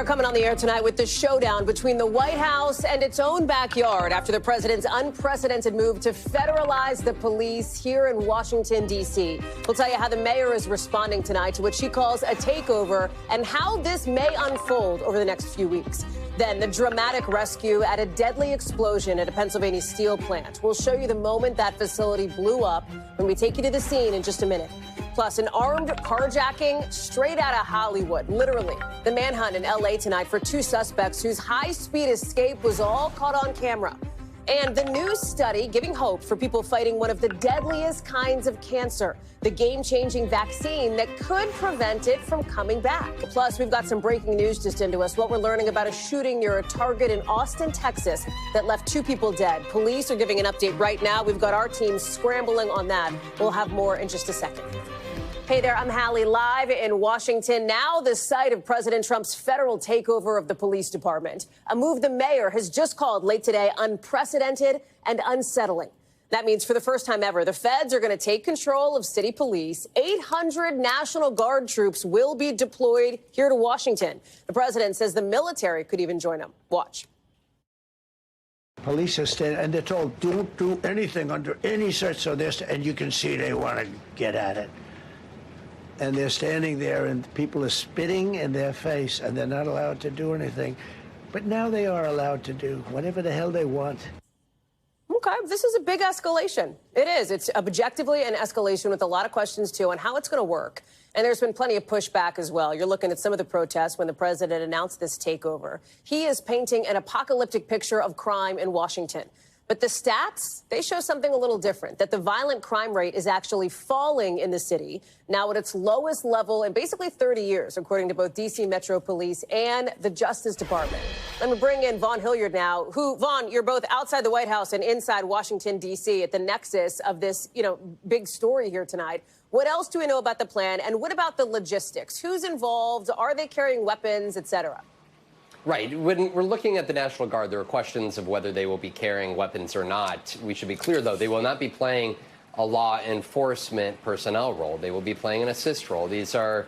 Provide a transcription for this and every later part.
are coming on the air tonight with the showdown between the White House and its own backyard after the president's unprecedented move to federalize the police here in Washington, D.C. We'll tell you how the mayor is responding tonight to what she calls a takeover and how this may unfold over the next few weeks. Then the dramatic rescue at a deadly explosion at a Pennsylvania steel plant. We'll show you the moment that facility blew up when we take you to the scene in just a minute. Plus, an armed carjacking straight out of Hollywood, literally. The manhunt in L.A. tonight for two suspects whose high-speed escape was all caught on camera. And the new study giving hope for people fighting one of the deadliest kinds of cancer, the game-changing vaccine that could prevent it from coming back. Plus, we've got some breaking news just into us. What we're learning about a shooting near a Target in Austin, Texas, that left two people dead. Police are giving an update right now. We've got our team scrambling on that. We'll have more in just a second. Hey there, I'm Hallie, live in Washington, now the site of President Trump's federal takeover of the police department, a move the mayor has just called late today unprecedented and unsettling. That means for the first time ever, the feds are going to take control of city police. 800 National Guard troops will be deployed here to Washington. The president says the military could even join them. Watch. Police are standing, and they're told, don't do anything under any search. So and you can see they want to get at it. And they're standing there, and people are spitting in their face, and they're not allowed to do anything. But now they are allowed to do whatever the hell they want. Okay, this is a big escalation. It is. It's objectively an escalation with a lot of questions, too, on how it's going to work. And there's been plenty of pushback as well. You're looking at some of the protests when the president announced this takeover. He is painting an apocalyptic picture of crime in Washington. But the stats, they show something a little different, that the violent crime rate is actually falling in the city, now at its lowest level in basically 30 years, according to both D.C. Metro Police and the Justice Department. Let me bring in Vaughn Hilliard now, Vaughn, you're both outside the White House and inside Washington, D.C. at the nexus of this, big story here tonight. What else do we know about the plan, and what about the logistics? Who's involved? Are they carrying weapons, et cetera? Right. When we're looking at the National Guard, there are questions of whether they will be carrying weapons or not. We should be clear, though, they will not be playing a law enforcement personnel role. They will be playing an assist role. These are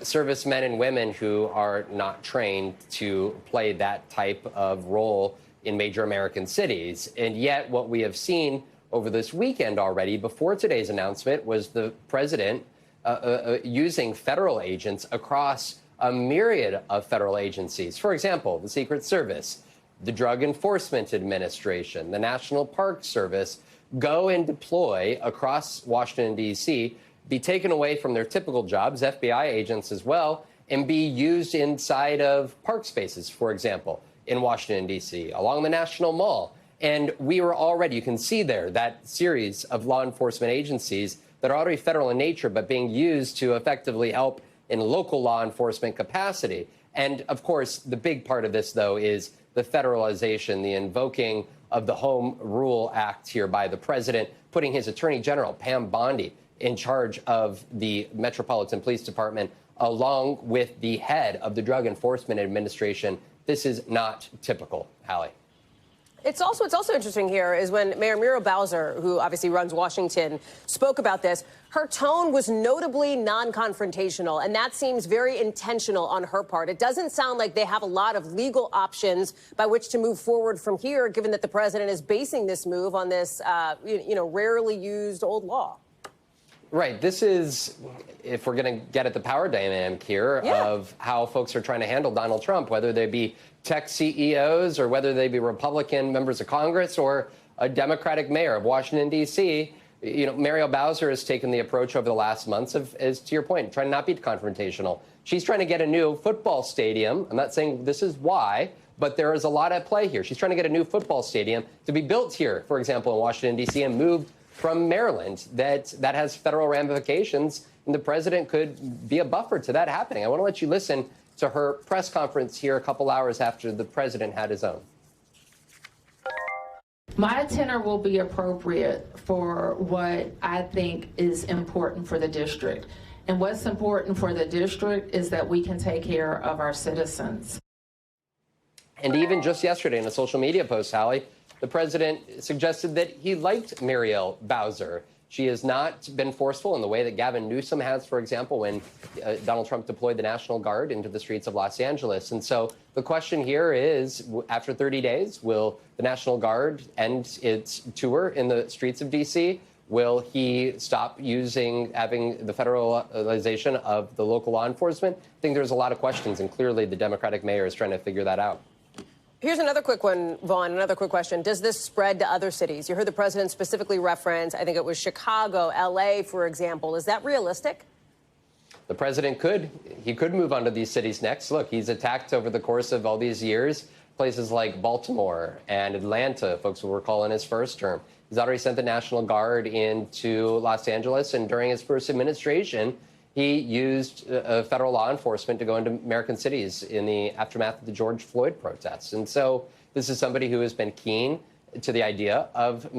servicemen and women who are not trained to play that type of role in major American cities. And yet what we have seen over this weekend already, before today's announcement, was the president using federal agents across a myriad of federal agencies. For example, the Secret Service, the Drug Enforcement Administration, the National Park Service, go and deploy across Washington, D.C., be taken away from their typical jobs, FBI agents as well, and be used inside of park spaces, for example, in Washington, D.C., along the National Mall. And we were already, you can see there, that series of law enforcement agencies that are already federal in nature, but being used to effectively help in local law enforcement capacity. And of course, the big part of this, though, is the federalization, the invoking of the Home Rule Act here by the president, putting his Attorney General, Pam Bondi, in charge of the Metropolitan Police Department, along with the head of the Drug Enforcement Administration. This is not typical, Hallie. It's also interesting here is when Mayor Muriel Bowser, who obviously runs Washington, spoke about this, her tone was notably non-confrontational, and that seems very intentional on her part. It doesn't sound like they have a lot of legal options by which to move forward from here, given that the president is basing this move on this, rarely used old law. Right. This is, if we're going to get at the power dynamic here, of how folks are trying to handle Donald Trump, whether they be tech CEOs or whether they be Republican members of Congress or a Democratic mayor of Washington, D.C. Muriel Bowser has taken the approach over the last months of, as to your point, trying to not be confrontational. She's trying to get a new football stadium. I'm not saying this is why, but there is a lot at play here. She's trying to get a new football stadium to be built here, for example, in Washington, D.C., and moved from Maryland. That has federal ramifications, and the president could be a buffer to that happening. I want to let you listen to her press conference here a couple hours after the president had his own. My tenor will be appropriate for what I think is important for the district. And what's important for the district is that we can take care of our citizens. And even just yesterday in a social media post, Hallie, the president suggested that he liked Muriel Bowser. She has not been forceful in the way that Gavin Newsom has, for example, when Donald Trump deployed the National Guard into the streets of Los Angeles. And so the question here is, after 30 days, will the National Guard end its tour in the streets of D.C.? Will he stop having the federalization of the local law enforcement? I think there's a lot of questions, and clearly the Democratic mayor is trying to figure that out. Here's another quick one, Vaughn, another quick question. Does this spread to other cities? You heard the president specifically reference, I think it was Chicago, L.A., for example. Is that realistic? The president could move on to these cities next. Look, he's attacked over the course of all these years places like Baltimore and Atlanta, folks will recall in his first term. He's already sent the National Guard into Los Angeles, and during his first administration, he used federal law enforcement to go into American cities in the aftermath of the George Floyd protests. And so this is somebody who has been keen to the idea of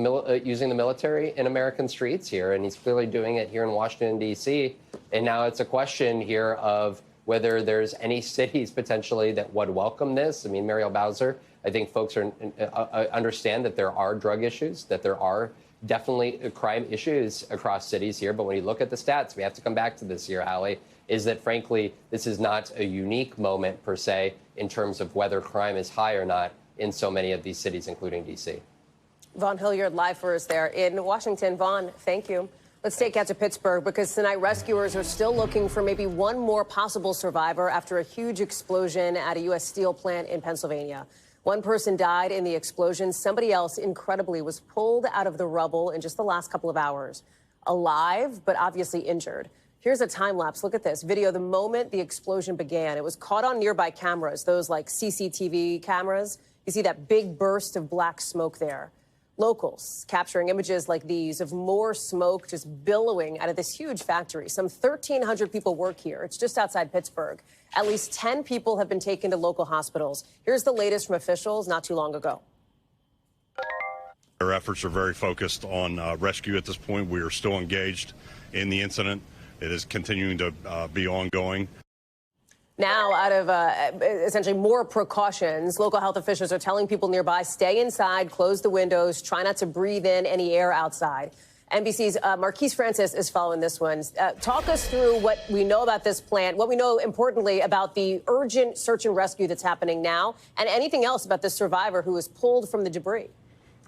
using the military in American streets here, and he's clearly doing it here in Washington, D.C. And now it's a question here of whether there's any cities potentially that would welcome this. I mean, Muriel Bowser, I think folks understand that there are drug issues, that there are definitely crime issues across cities here. But when you look at the stats, we have to come back to this here, Hallie, is that, frankly, this is not a unique moment, per se, in terms of whether crime is high or not in so many of these cities, including D.C. Vaughn Hilliard live for us there in Washington. Vaughn, thank you. Let's take out to Pittsburgh, because tonight rescuers are still looking for maybe one more possible survivor after a huge explosion at a U.S. steel plant in Pennsylvania. One person died in the explosion. Somebody else, incredibly, was pulled out of the rubble in just the last couple of hours. Alive, but obviously injured. Here's a time lapse. Look at this video the moment the explosion began. It was caught on nearby cameras, those like CCTV cameras. You see that big burst of black smoke there. Locals capturing images like these of more smoke just billowing out of this huge factory. Some 1,300 people work here. It's just outside Pittsburgh. At least 10 people have been taken to local hospitals. Here's the latest from officials not too long ago. Our efforts are very focused on rescue at this point. We are still engaged in the incident. It is continuing to be ongoing. Now, out of essentially more precautions, local health officials are telling people nearby, stay inside, close the windows, try not to breathe in any air outside. NBC's Marquise Francis is following this one. Talk us through what we know about this plant, what we know, importantly, about the urgent search and rescue that's happening now, and anything else about the survivor who was pulled from the debris.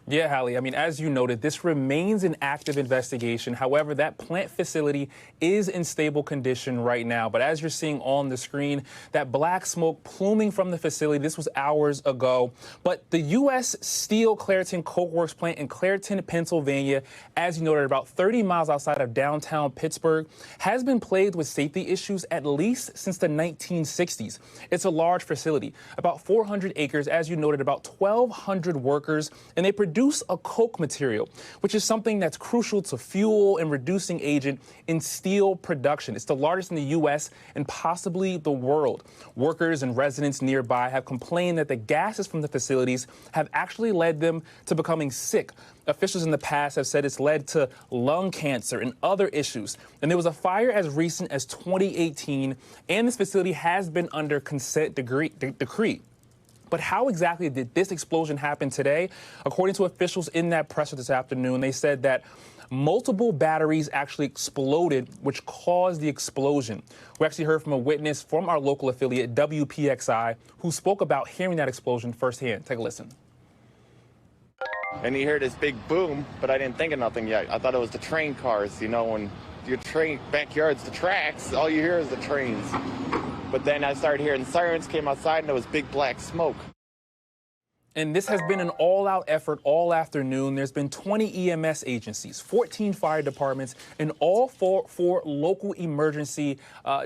Yeah, Hallie, I mean, as you noted, this remains an active investigation. However, that plant facility is in stable condition right now. But as you're seeing on the screen, that black smoke pluming from the facility, this was hours ago. But the U.S. Steel Clairton Coke Works plant in Clairton, Pennsylvania, as you noted, about 30 miles outside of downtown Pittsburgh, has been plagued with safety issues at least since the 1960s. It's a large facility, about 400 acres, as you noted, about 1,200 workers, and they produce a coke material, which is something that's crucial to fuel and reducing agent in steel production. It's the largest in the U.S. and possibly the world. Workers and residents nearby have complained that the gases from the facilities have actually led them to becoming sick. Officials in the past have said it's led to lung cancer and other issues. And there was a fire as recent as 2018, and this facility has been under consent decree. But how exactly did this explosion happen today? According to officials in that presser this afternoon, they said that multiple batteries actually exploded, which caused the explosion. We actually heard from a witness from our local affiliate, WPXI, who spoke about hearing that explosion firsthand. Take a listen. And you hear this big boom, but I didn't think of nothing yet. I thought it was the train cars. You know, when your train backyard's the tracks, all you hear is the trains. But then I started hearing sirens, came outside, and there was big black smoke. And this has been an all-out effort all afternoon. There's been 20 EMS agencies, 14 fire departments, and all four local emergency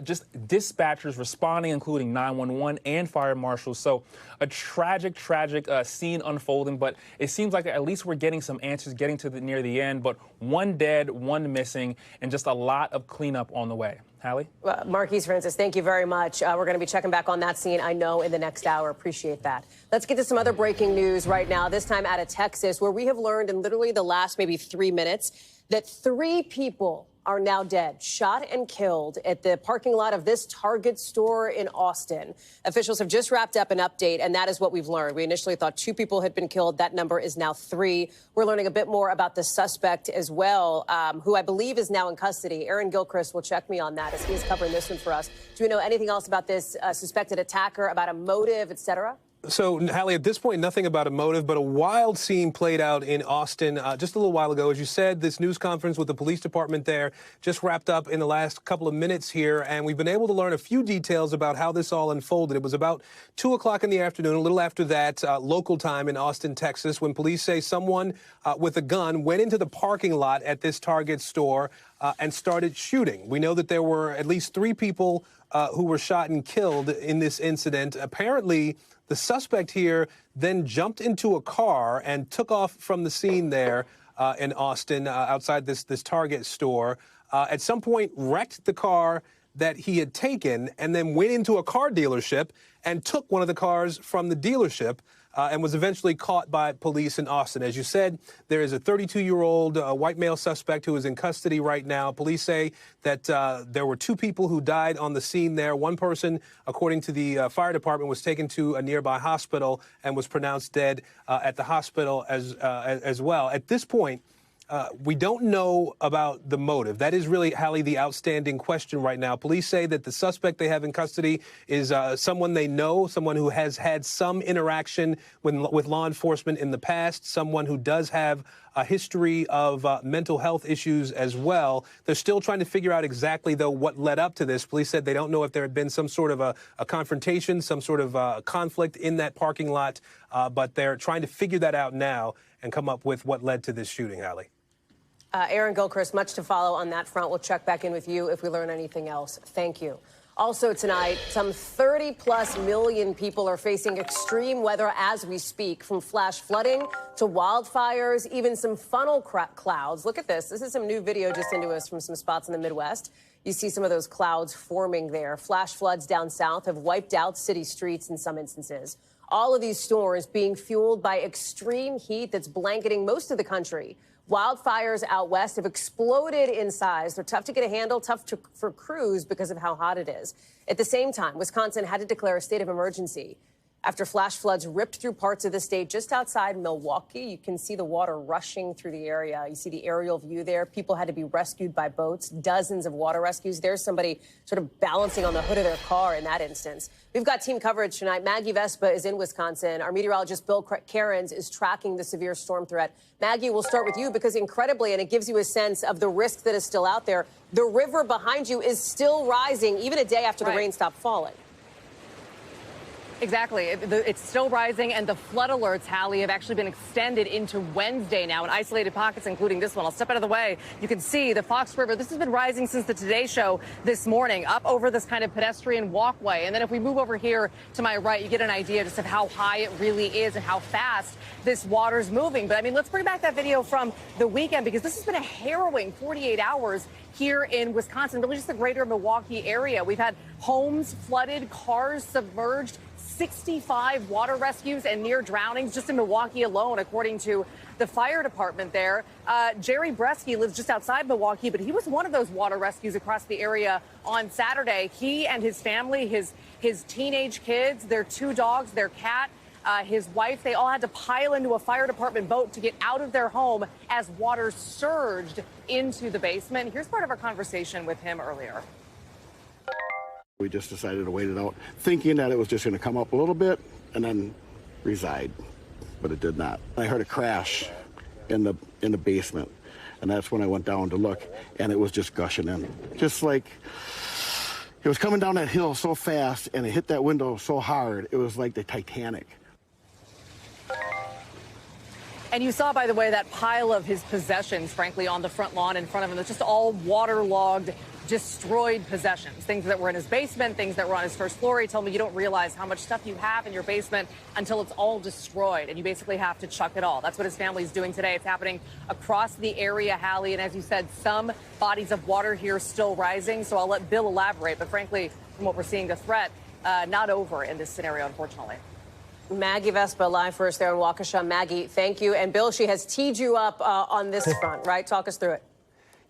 just dispatchers responding, including 911 and fire marshals. So a tragic scene unfolding, but it seems like at least we're getting some answers, getting to near the end. But one dead, one missing, and just a lot of cleanup on the way. Hallie? Marquise Francis, thank you very much. We're going to be checking back on that scene, I know, in the next hour. Appreciate that. Let's get to some other breaking news right now, this time out of Texas, where we have learned in literally the last maybe 3 minutes that 3 people are now dead, shot and killed at the parking lot of this Target store in Austin. Officials have just wrapped up an update, and that is what we've learned. We initially thought 2 people had been killed. That number is now 3. We're learning a bit more about the suspect as well, who I believe is now in custody. Aaron Gilchrist will check me on that as he's covering this one for us. Do we know anything else about this suspected attacker, about a motive, et cetera? So, Hallie, at this point, nothing about a motive, but a wild scene played out in Austin just a little while ago. As you said, this news conference with the police department there just wrapped up in the last couple of minutes here, and we've been able to learn a few details about how this all unfolded. It was about 2 o'clock in the afternoon, a little after that, local time in Austin, Texas, when police say someone with a gun went into the parking lot at this Target store and started shooting. We know that there were at least 3 people who were shot and killed in this incident. Apparently, the suspect here then jumped into a car and took off from the scene there in Austin outside this Target store. At some point, wrecked the car that he had taken and then went into a car dealership and took one of the cars from the dealership and was eventually caught by police in Austin. As you said, there is a 32-year-old white male suspect who is in custody right now. Police say that there were 2 people who died on the scene there. One person, according to the fire department, was taken to a nearby hospital and was pronounced dead at the hospital as well. At this point, we don't know about the motive. That is really, Hallie, the outstanding question right now. Police say that the suspect they have in custody is someone they know, someone who has had some interaction with law enforcement in the past, someone who does have a history of mental health issues as well. They're still trying to figure out exactly, though, what led up to this. Police said they don't know if there had been some sort of a confrontation, some sort of conflict in that parking lot, but they're trying to figure that out now and come up with what led to this shooting, Hallie. Aaron Gilchrist, much to follow on that front. We'll check back in with you if we learn anything else. Thank you. Also tonight, some 30-plus million people are facing extreme weather as we speak, from flash flooding to wildfires, even some funnel clouds. Look at this. This is some new video just into us from some spots in the Midwest. You see some of those clouds forming there. Flash floods down south have wiped out city streets in some instances. All of these storms being fueled by extreme heat that's blanketing most of the country. Wildfires out west have exploded in size. They're tough to get a handle, for crews because of how hot it is. At the same time, Wisconsin had to declare a state of emergency after flash floods ripped through parts of the state just outside Milwaukee. You can see the water rushing through the area. You see the aerial view there. People had to be rescued by boats, dozens of water rescues. There's somebody sort of balancing on the hood of their car in that instance. We've got team coverage tonight. Maggie Vespa is in Wisconsin. Our meteorologist Bill Cairns is tracking the severe storm threat. Maggie, we'll start with you because incredibly, and it gives you a sense of the risk that is still out there, the river behind you is still rising even a day after the rain stopped falling. Exactly. It's still rising, and the flood alerts, Hallie, have actually been extended into Wednesday now in isolated pockets, including this one. I'll step out of the way. You can see the Fox River. This has been rising since the Today Show this morning, up over this kind of pedestrian walkway. And then if we move over here to my right, you get an idea just of how high it really is and how fast this water's moving. But, I mean, let's bring back that video from the weekend, because this has been a harrowing 48 hours here in Wisconsin, really just the greater Milwaukee area. We've had homes flooded, cars submerged, 65 water rescues and near drownings just in Milwaukee alone, according to the fire department there. Jerry Bresky lives just outside Milwaukee, but he was one of those water rescues across the area on Saturday. He and his family, his teenage kids, their 2 dogs, their cat, his wife, they all had to pile into a fire department boat to get out of their home as water surged into the basement. Here's part of our conversation with him earlier. We just decided to wait it out, thinking that it was just going to come up a little bit and then reside, but it did not. I heard a crash in the basement, and that's when I went down to look, and it was just gushing in. Just like it was coming down that hill so fast, and it hit that window so hard, it was like the Titanic. And you saw, by the way, that pile of his possessions, frankly, on the front lawn in front of him. It's just all waterlogged, destroyed possessions, things that were in his basement, things that were on his first floor. He told me you don't realize how much stuff you have in your basement until it's all destroyed, and you basically have to chuck it all. That's what his family's doing today. It's happening across the area, Hallie, and as you said, some bodies of water here still rising, so I'll let Bill elaborate. But frankly, from what we're seeing, the threat not over in this scenario, unfortunately. Maggie Vespa live for us there in Waukesha. Maggie, thank you. And Bill, she has teed you up on this front, right? Talk us through it.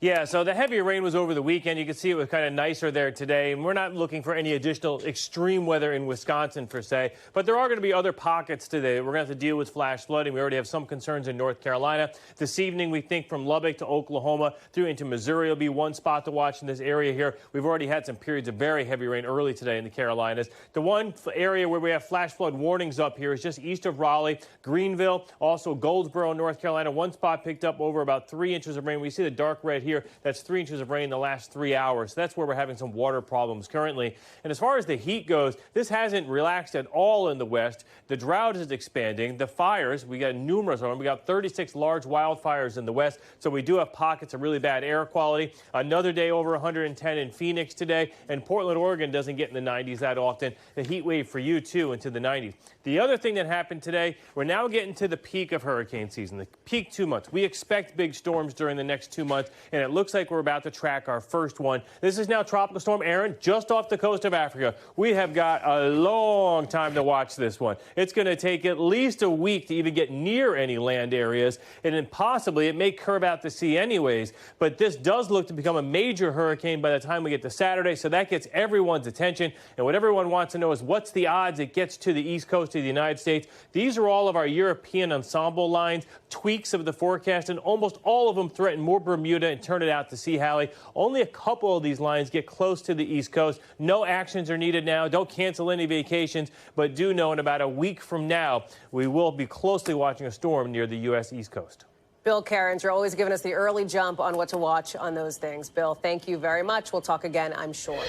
Yeah, so the heavier rain was over the weekend. You can see it was kind of nicer there today. And we're not looking for any additional extreme weather in Wisconsin, per se. But there are going to be other pockets today. We're going to have to deal with flash flooding. We already have some concerns in North Carolina. This evening, we think from Lubbock to Oklahoma through into Missouri will be one spot to watch in this area here. We've already had some periods of very heavy rain early today in the Carolinas. The one area where we have flash flood warnings up here is just east of Raleigh, Greenville, also Goldsboro, North Carolina. One spot picked up over about 3 inches of rain. We see the dark red here. That's 3 inches of rain in the last 3 hours. So that's where we're having some water problems currently. And as far as the heat goes, this hasn't relaxed at all in the West. The drought is expanding. The fires, we got numerous of them. We got 36 large wildfires in the West. So we do have pockets of really bad air quality. Another day over 110 in Phoenix today. And Portland, Oregon doesn't get in the 90s that often. The heat wave for you, too, into the 90s. The other thing that happened today, we're now getting to the peak of hurricane season, the peak 2 months. We expect big storms during the next 2 months, and it looks like we're about to track our first one. This is now Tropical Storm Aaron, just off the coast of Africa. We have got a long time to watch this one. It's going to take at least a week to even get near any land areas, and then possibly it may curve out to sea anyways. But this does look to become a major hurricane by the time we get to Saturday, so that gets everyone's attention. And what everyone wants to know is what's the odds it gets to the east coast of the United States. These are all of our European ensemble lines, tweaks of the forecast, and almost all of them threaten more Bermuda and turn it out to sea, Hallie. Only a couple of these lines get close to the East Coast. No actions are needed now. Don't cancel any vacations, but do know in about a week from now, we will be closely watching a storm near the U.S. East Coast. Bill Cairns, you're always giving us the early jump on what to watch on those things. Bill, thank you very much. We'll talk again, I'm sure.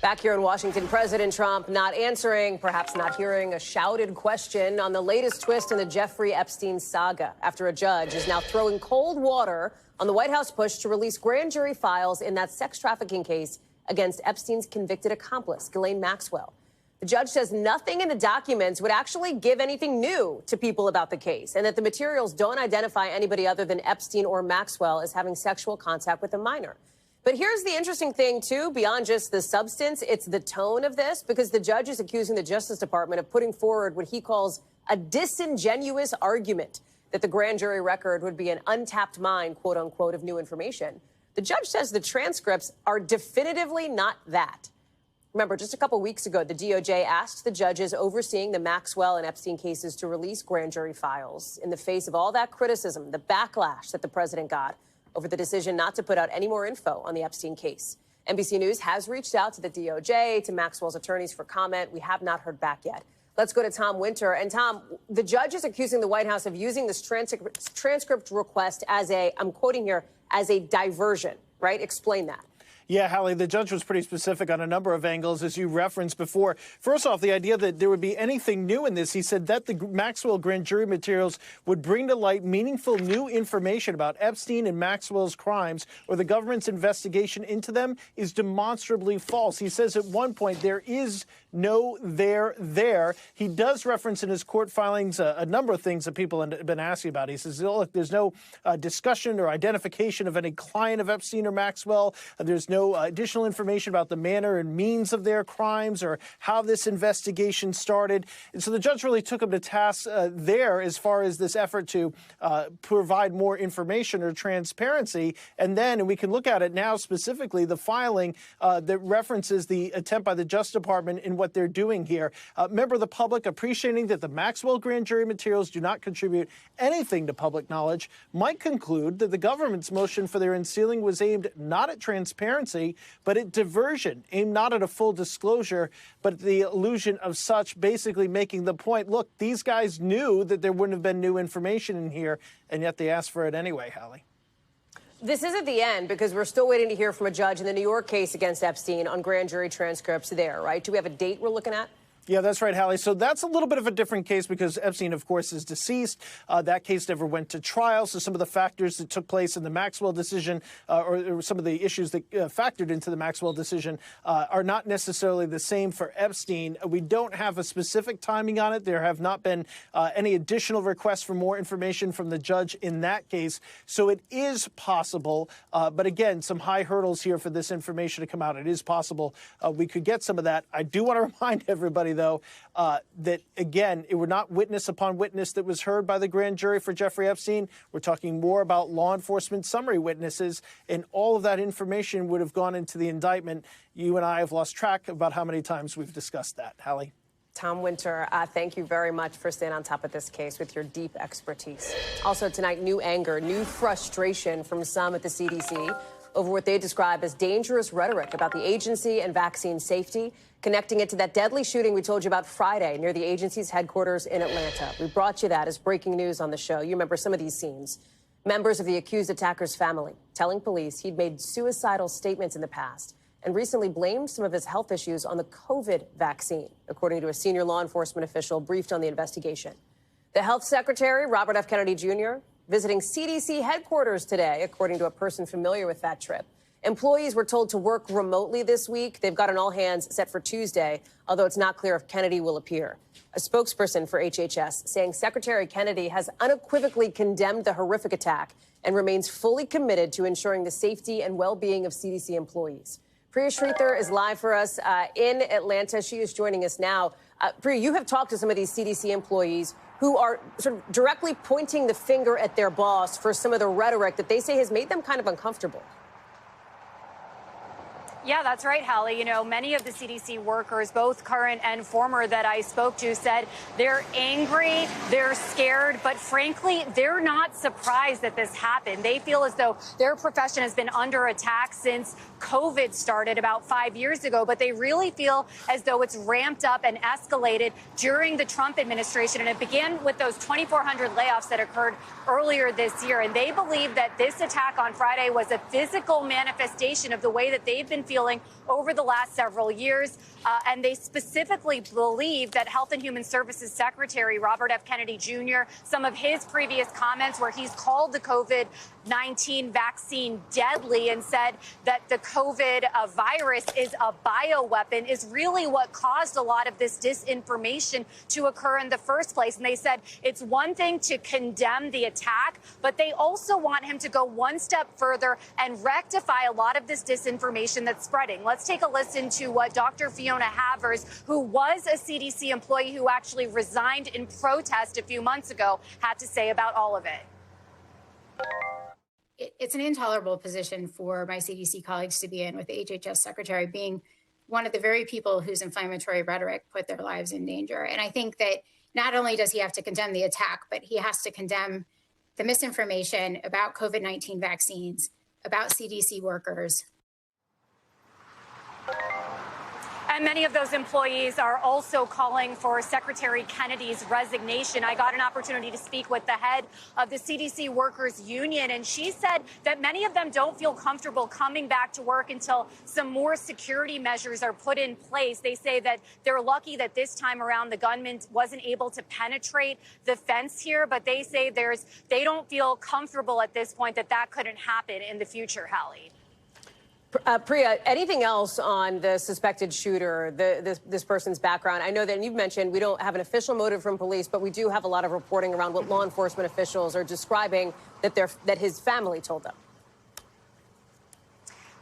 Back here in Washington, President Trump not answering, perhaps not hearing a shouted question on the latest twist in the Jeffrey Epstein saga after a judge is now throwing cold water on the White House push to release grand jury files in that sex trafficking case against Epstein's convicted accomplice, Ghislaine Maxwell. The judge says nothing in the documents would actually give anything new to people about the case and that the materials don't identify anybody other than Epstein or Maxwell as having sexual contact with a minor. But here's the interesting thing, too, beyond just the substance, it's the tone of this, because the judge is accusing the Justice Department of putting forward what he calls a disingenuous argument that the grand jury record would be an untapped mine, quote unquote, of new information. The judge says the transcripts are definitively not that. Remember, just a couple weeks ago, the DOJ asked the judges overseeing the Maxwell and Epstein cases to release grand jury files in the face of all that criticism, the backlash that the president got over the decision not to put out any more info on the Epstein case. NBC News has reached out to the DOJ, to Maxwell's attorneys for comment. We have not heard back yet. Let's go to Tom Winter. And Tom, the judge is accusing the White House of using this transcript request as a, I'm quoting here, as a diversion, right? Explain that. Yeah, Hallie, the judge was pretty specific on a number of angles, as you referenced before. First off, the idea that there would be anything new in this, he said that the Maxwell grand jury materials would bring to light meaningful new information about Epstein and Maxwell's crimes or the government's investigation into them is demonstrably false. He says at one point there is no there. He does reference in his court filings a number of things that people have been asking about. He says, look, there's no discussion or identification of any client of Epstein or Maxwell. There's no additional information about the manner and means of their crimes or how this investigation started. And so the judge really took him to task there as far as this effort to provide more information or transparency. And then, and we can look at it now specifically, the filing that references the attempt by the Justice Department in what they're doing here. Member of the public appreciating that the Maxwell grand jury materials do not contribute anything to public knowledge might conclude that the government's motion for their unsealing was aimed not at transparency, but at diversion, aimed not at a full disclosure, but at the illusion of such, basically making the point, look, these guys knew that there wouldn't have been new information in here, and yet they asked for it anyway, Hallie. This isn't the end, because we're still waiting to hear from a judge in the New York case against Epstein on grand jury transcripts there, right? Do we have a date we're looking at? Yeah, that's right, Hallie. So that's a little bit of a different case because Epstein, of course, is deceased. That case never went to trial. So some of the factors that took place in the Maxwell decision or some of the issues that factored into the Maxwell decision are not necessarily the same for Epstein. We don't have a specific timing on it. There have not been any additional requests for more information from the judge in that case. So it is possible. But again, some high hurdles here for this information to come out. It is possible we could get some of that. I do want to remind everybody though, that, again, it were not witness upon witness that was heard by the grand jury for Jeffrey Epstein. We're talking more about law enforcement summary witnesses, and all of that information would have gone into the indictment. You and I have lost track about how many times we've discussed that. Hallie? Tom Winter, thank you very much for staying on top of this case with your deep expertise. Also tonight, new anger, new frustration from some at the CDC over what they describe as dangerous rhetoric about the agency and vaccine safety, connecting it to that deadly shooting we told you about Friday near the agency's headquarters in Atlanta. We brought you that as breaking news on the show. You remember some of these scenes. Members of the accused attacker's family telling police he'd made suicidal statements in the past and recently blamed some of his health issues on the COVID vaccine, according to a senior law enforcement official briefed on the investigation. The health secretary, Robert F. Kennedy Jr., visiting CDC headquarters today, according to a person familiar with that trip. Employees were told to work remotely this week. They've got an all-hands set for Tuesday, although it's not clear if Kennedy will appear. A spokesperson for HHS saying Secretary Kennedy has unequivocally condemned the horrific attack and remains fully committed to ensuring the safety and well-being of CDC employees. Priya Sridhar is live for us in Atlanta. She is joining us now. Priya, you have talked to some of these CDC employees who are sort of directly pointing the finger at their boss for some of the rhetoric that they say has made them kind of uncomfortable. Yeah, that's right, Hallie. You know, many of the CDC workers, both current and former, that I spoke to said they're angry, they're scared, but frankly, they're not surprised that this happened. They feel as though their profession has been under attack since COVID started about 5 years ago, but they really feel as though it's ramped up and escalated during the Trump administration. And it began with those 2,400 layoffs that occurred earlier this year. And they believe that this attack on Friday was a physical manifestation of the way that they've been feeling over the last several years. And they specifically believe that Health and Human Services Secretary Robert F. Kennedy Jr., some of his previous comments where he's called the COVID-19 vaccine deadly and said that the COVID virus is a bioweapon is really what caused a lot of this disinformation to occur in the first place. And they said it's one thing to condemn the attack, but they also want him to go one step further and rectify a lot of this disinformation that's spreading. Let's take a listen to what Dr. Fiona Havers, who was a CDC employee who actually resigned in protest a few months ago, had to say about all of it. It's an intolerable position for my CDC colleagues to be in, with the HHS secretary being one of the very people whose inflammatory rhetoric put their lives in danger. And I think that not only does he have to condemn the attack, but he has to condemn the misinformation about COVID-19 vaccines, about CDC workers. And many of those employees are also calling for Secretary Kennedy's resignation. I got an opportunity to speak with the head of the CDC Workers Union, and she said that many of them don't feel comfortable coming back to work until some more security measures are put in place. They say that they're lucky that this time around the gunman wasn't able to penetrate the fence here, but they say they don't feel comfortable at this point that couldn't happen in the future, Hallie. Priya, anything else on the suspected shooter, this person's background? I know that you've mentioned we don't have an official motive from police, but we do have a lot of reporting around what law enforcement officials are describing that his family told them.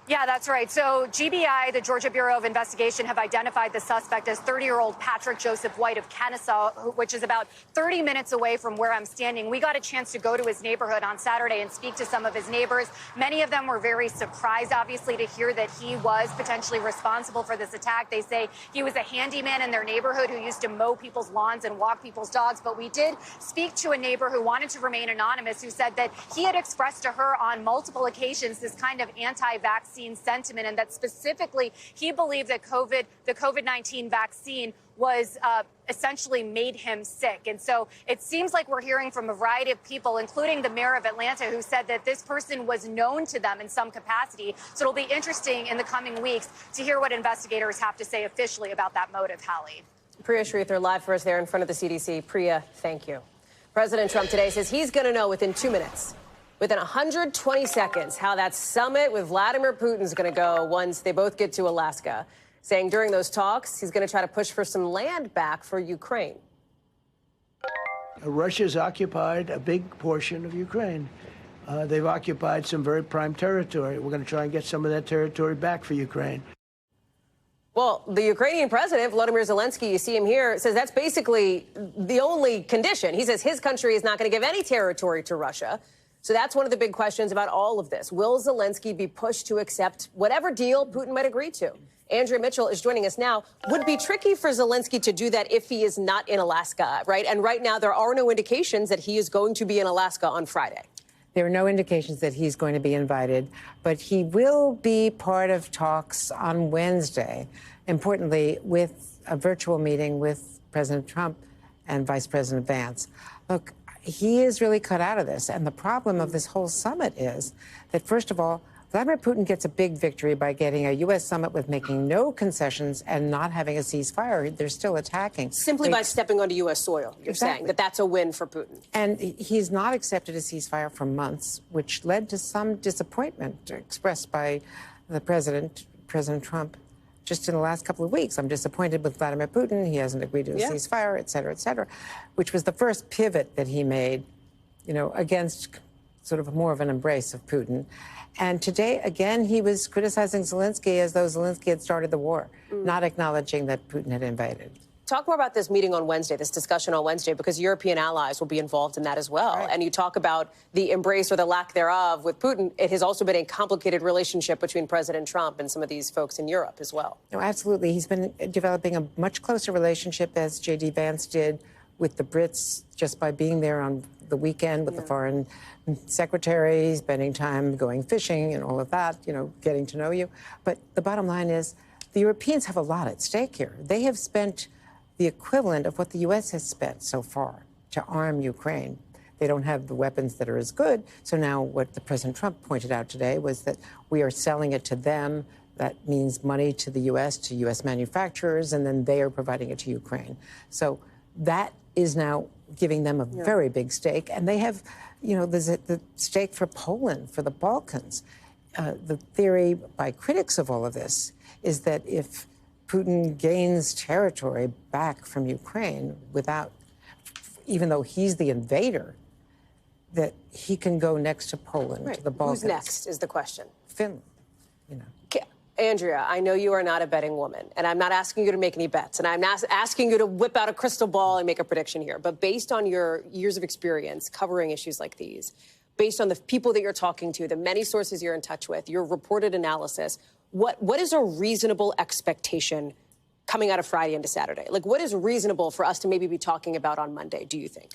Yeah, that's right. So GBI, the Georgia Bureau of Investigation, have identified the suspect as 30-year-old Patrick Joseph White of Kennesaw, which is about 30 minutes away from where I'm standing. We got a chance to go to his neighborhood on Saturday and speak to some of his neighbors. Many of them were very surprised, obviously, to hear that he was potentially responsible for this attack. They say he was a handyman in their neighborhood who used to mow people's lawns and walk people's dogs. But we did speak to a neighbor who wanted to remain anonymous, who said that he had expressed to her on multiple occasions this kind of anti-vaccine sentiment, and that specifically he believed that the COVID-19 vaccine was essentially made him sick. And so it seems like we're hearing from a variety of people, including the mayor of Atlanta, who said that this person was known to them in some capacity. So it'll be interesting in the coming weeks to hear what investigators have to say officially about that motive, Hallie. Priya Sridhar live for us there in front of the CDC. Priya, thank you. President Trump today says he's going to know within 2 minutes. Within 120 seconds, how that summit with Vladimir Putin is going to go once they both get to Alaska, saying during those talks, he's going to try to push for some land back for Ukraine. Russia's occupied a big portion of Ukraine. They've occupied some very prime territory. We're going to try and get some of that territory back for Ukraine. Well, the Ukrainian president, Volodymyr Zelensky, you see him here, says that's basically the only condition. He says his country is not going to give any territory to Russia. So that's one of the big questions about all of this. Will Zelensky be pushed to accept whatever deal Putin might agree to? Andrea Mitchell is joining us now. Would be tricky for Zelensky to do that if he is not in Alaska, right? And right now, there are no indications that he is going to be in Alaska on Friday. There are no indications that he's going to be invited, but he will be part of talks on Wednesday, importantly, with a virtual meeting with President Trump and Vice President Vance. Look, he is really cut out of this. And the problem of this whole summit is that, first of all, Vladimir Putin gets a big victory by getting a U.S. summit with making no concessions and not having a ceasefire. They're still attacking. Simply by stepping onto U.S. soil, you're saying that that's a win for Putin. And he's not accepted a ceasefire for months, which led to some disappointment expressed by the President Trump, just in the last couple of weeks. I'm disappointed with Vladimir Putin. He hasn't agreed to a ceasefire, et cetera, which was the first pivot that he made, against sort of more of an embrace of Putin. And today, again, he was criticizing Zelensky as though Zelensky had started the war, not acknowledging that Putin had invaded. Talk more about this meeting on Wednesday, this discussion on Wednesday, because European allies will be involved in that as well. Right. And you talk about the embrace or the lack thereof with Putin. It has also been a complicated relationship between President Trump and some of these folks in Europe as well. No, absolutely. He's been developing a much closer relationship, as J.D. Vance did, with the Brits just by being there on the weekend with the foreign secretary, spending time going fishing and all of that, getting to know you. But the bottom line is the Europeans have a lot at stake here. They have spent the equivalent of what the U.S. has spent so far to arm Ukraine. They don't have the weapons that are as good. So now what the President Trump pointed out today was that we are selling it to them. That means money to the U.S., to U.S. manufacturers, and then they are providing it to Ukraine. So that is now giving them a very big stake. And they have, there's the stake for Poland, for the Balkans. The theory by critics of all of this is that if Putin gains territory back from Ukraine even though he's the invader, that he can go next to Poland, to the Balkans. Who's next is the question. Finland, Andrea, I know you are not a betting woman, and I'm not asking you to make any bets, and I'm not asking you to whip out a crystal ball and make a prediction here. But based on your years of experience covering issues like these, based on the people that you're talking to, the many sources you're in touch with, your reported analysis, what is a reasonable expectation coming out of Friday into Saturday? Like, what is reasonable for us to maybe be talking about on Monday, do you think?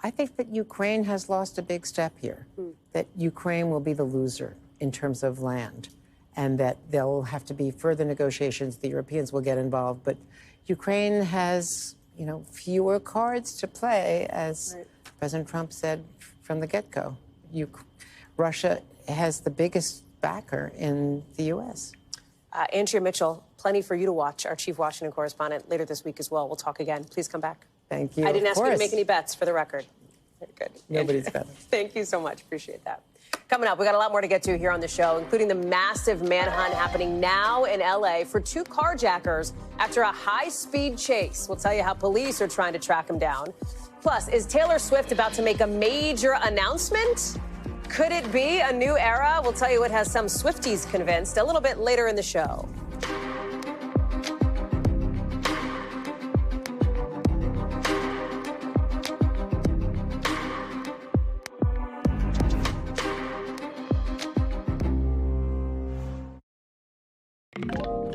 I think that Ukraine has lost a big step here, that Ukraine will be the loser in terms of land, and that there'll have to be further negotiations. The Europeans will get involved, but Ukraine has, fewer cards to play, as President Trump said from the get-go. Russia has the biggest backer in the U.S. Andrea Mitchell, plenty for you to watch, our chief Washington correspondent, later this week as well. We'll talk again. Please come back. Thank you. I didn't ask you to make any bets, for the record. Very good. Nobody's betting. Thank you so much. Appreciate that. Coming up, we got a lot more to get to here on the show, including the massive manhunt happening now in L.A. for two carjackers after a high-speed chase. We'll tell you how police are trying to track them down. Plus, is Taylor Swift about to make a major announcement? Could it be a new era? We'll tell you what has some Swifties convinced a little bit later in the show.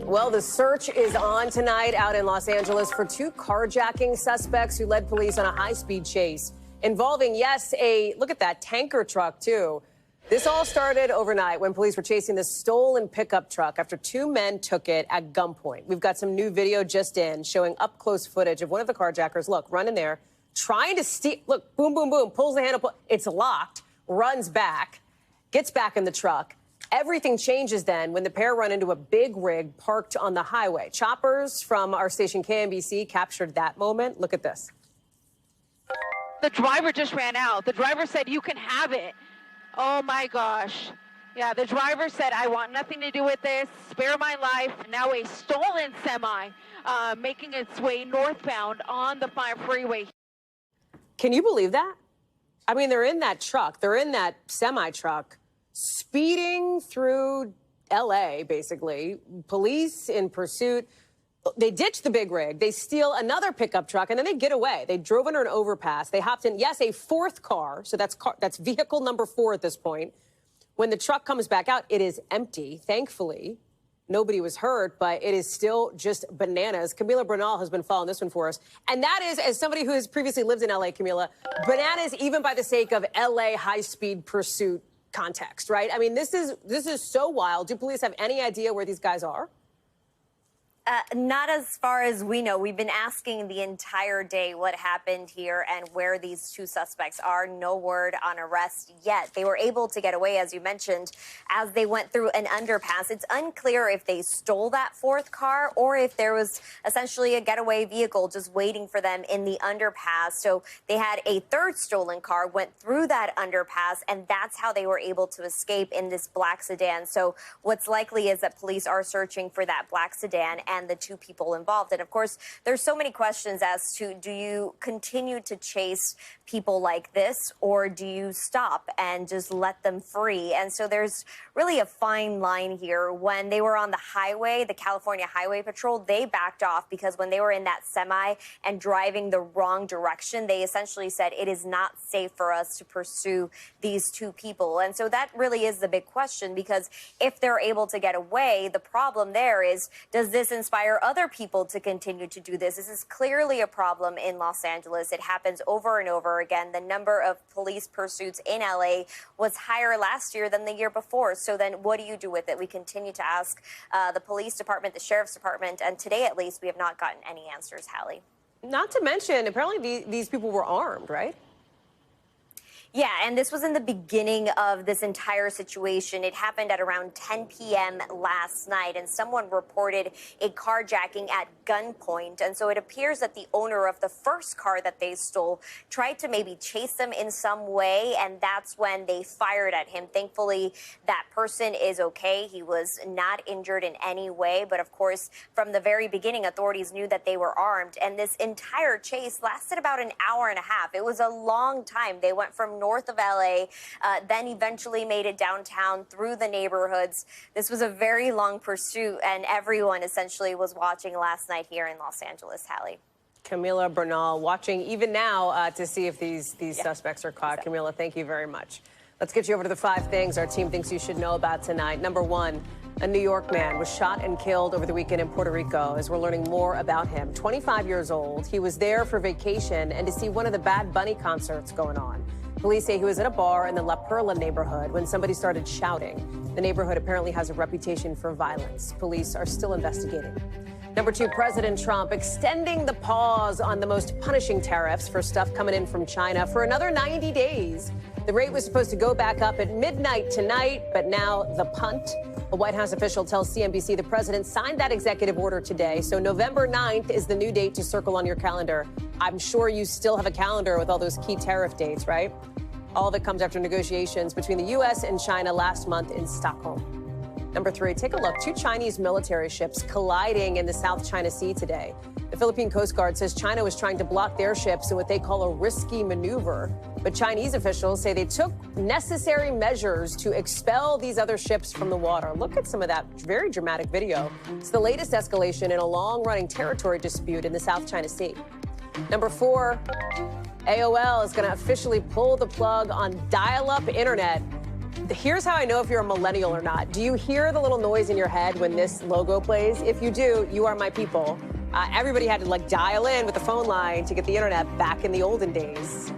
Well, the search is on tonight out in Los Angeles for two carjacking suspects who led police on a high-speed chase involving, yes, look at that, tanker truck, too. This all started overnight when police were chasing this stolen pickup truck after two men took it at gunpoint. We've got some new video just in showing up-close footage of one of the carjackers, look, running there, trying to steal, look, boom, boom, boom, pulls the handle, it's locked, runs back, gets back in the truck. Everything changes then when the pair run into a big rig parked on the highway. Choppers from our station KNBC captured that moment. Look at this. The driver just ran out. The driver said, "You can have it." Oh, my gosh. Yeah, the driver said, "I want nothing to do with this. Spare my life." Now a stolen semi making its way northbound on the 5 freeway. Can you believe that? I mean, they're in that truck. They're in that semi-truck, speeding through L.A., basically. Police in pursuit. They ditch the big rig. They steal another pickup truck, and then they get away. They drove under an overpass. They hopped in, yes, a fourth car. So that's vehicle number 4 at this point. When the truck comes back out, it is empty. Thankfully, nobody was hurt, but it is still just bananas. Camila Bernal has been following this one for us. And that is, as somebody who has previously lived in L.A., Camila, bananas even by the sake of L.A. high-speed pursuit context, right? I mean, this is so wild. Do police have any idea where these guys are? Not as far as we know. We've been asking the entire day what happened here and where these 2 suspects are. No word on arrest yet. They were able to get away, as you mentioned, as they went through an underpass. It's unclear if they stole that 4th car or if there was essentially a getaway vehicle just waiting for them in the underpass. So they had a 3rd stolen car, went through that underpass, and that's how they were able to escape in this black sedan. So what's likely is that police are searching for that black sedan and the 2 people involved. And of course, there's so many questions as to, do you continue to chase people like this, or do you stop and just let them free? And so there's really a fine line here. When they were on the highway, the California Highway Patrol, they backed off because when they were in that semi and driving the wrong direction, they essentially said it is not safe for us to pursue these 2 people. And so that really is the big question, because if they're able to get away, the problem there is, does this inspire other people to continue to do this? This is clearly a problem in Los Angeles. It happens over and over again. The number of police pursuits in LA was higher last year than the year before. So then what do you do with it? We continue to ask the police department, the sheriff's department, and today at least we have not gotten any answers, Hallie. Not to mention, apparently these people were armed, right? Yeah, and this was in the beginning of this entire situation. It happened at around 10 p.m. last night, and someone reported a carjacking at gunpoint. And so it appears that the owner of the first car that they stole tried to maybe chase them in some way, and that's when they fired at him. Thankfully, that person is okay. He was not injured in any way. But of course, from the very beginning, authorities knew that they were armed. And this entire chase lasted about an hour and a half. It was a long time. They went from north of LA, then eventually made it downtown through the neighborhoods. This was a very long pursuit, and everyone essentially was watching last night here in Los Angeles, Hallie. Camila Bernal watching even now to see if these suspects are caught. Exactly. Camila, thank you very much. Let's get you over to the 5 things our team thinks you should know about tonight. Number 1, a New York man was shot and killed over the weekend in Puerto Rico. As we're learning more about him, 25 years old, he was there for vacation and to see one of the Bad Bunny concerts going on. Police say he was at a bar in the La Perla neighborhood when somebody started shouting. The neighborhood apparently has a reputation for violence. Police are still investigating. Number 2, President Trump extending the pause on the most punishing tariffs for stuff coming in from China for another 90 days. The rate was supposed to go back up at midnight tonight, but now the punt. A White House official tells CNBC the president signed that executive order today, so November 9th is the new date to circle on your calendar. I'm sure you still have a calendar with all those key tariff dates, right? All of it comes after negotiations between the U.S. and China last month in Stockholm. Number 3, take a look. 2 Chinese military ships colliding in the South China Sea today. The Philippine Coast Guard says China was trying to block their ships in what they call a risky maneuver. But Chinese officials say they took necessary measures to expel these other ships from the water. Look at some of that very dramatic video. It's the latest escalation in a long-running territory dispute in the South China Sea. Number 4, AOL is going to officially pull the plug on dial-up internet. Here's how I know if you're a millennial or not. Do you hear the little noise in your head when this logo plays? If you do, you are my people. Everybody had to dial in with the phone line to get the internet back in the olden days.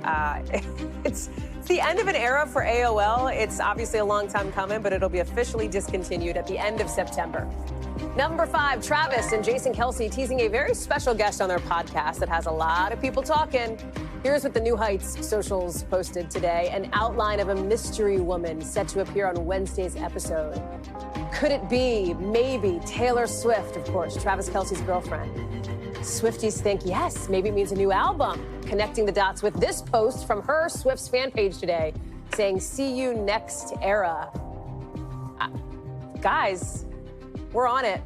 It's the end of an era for AOL. It's obviously a long time coming, but it'll be officially discontinued at the end of September. Number 5, Travis and Jason Kelce teasing a very special guest on their podcast that has a lot of people talking. Here's what the New Heights socials posted today, an outline of a mystery woman set to appear on Wednesday's episode. Could it be, maybe, Taylor Swift, of course, Travis Kelce's girlfriend? Swifties think, yes, maybe it means a new album. Connecting the dots with this post from her, Swift's fan page today, saying, see you next era. Guys, we're on it.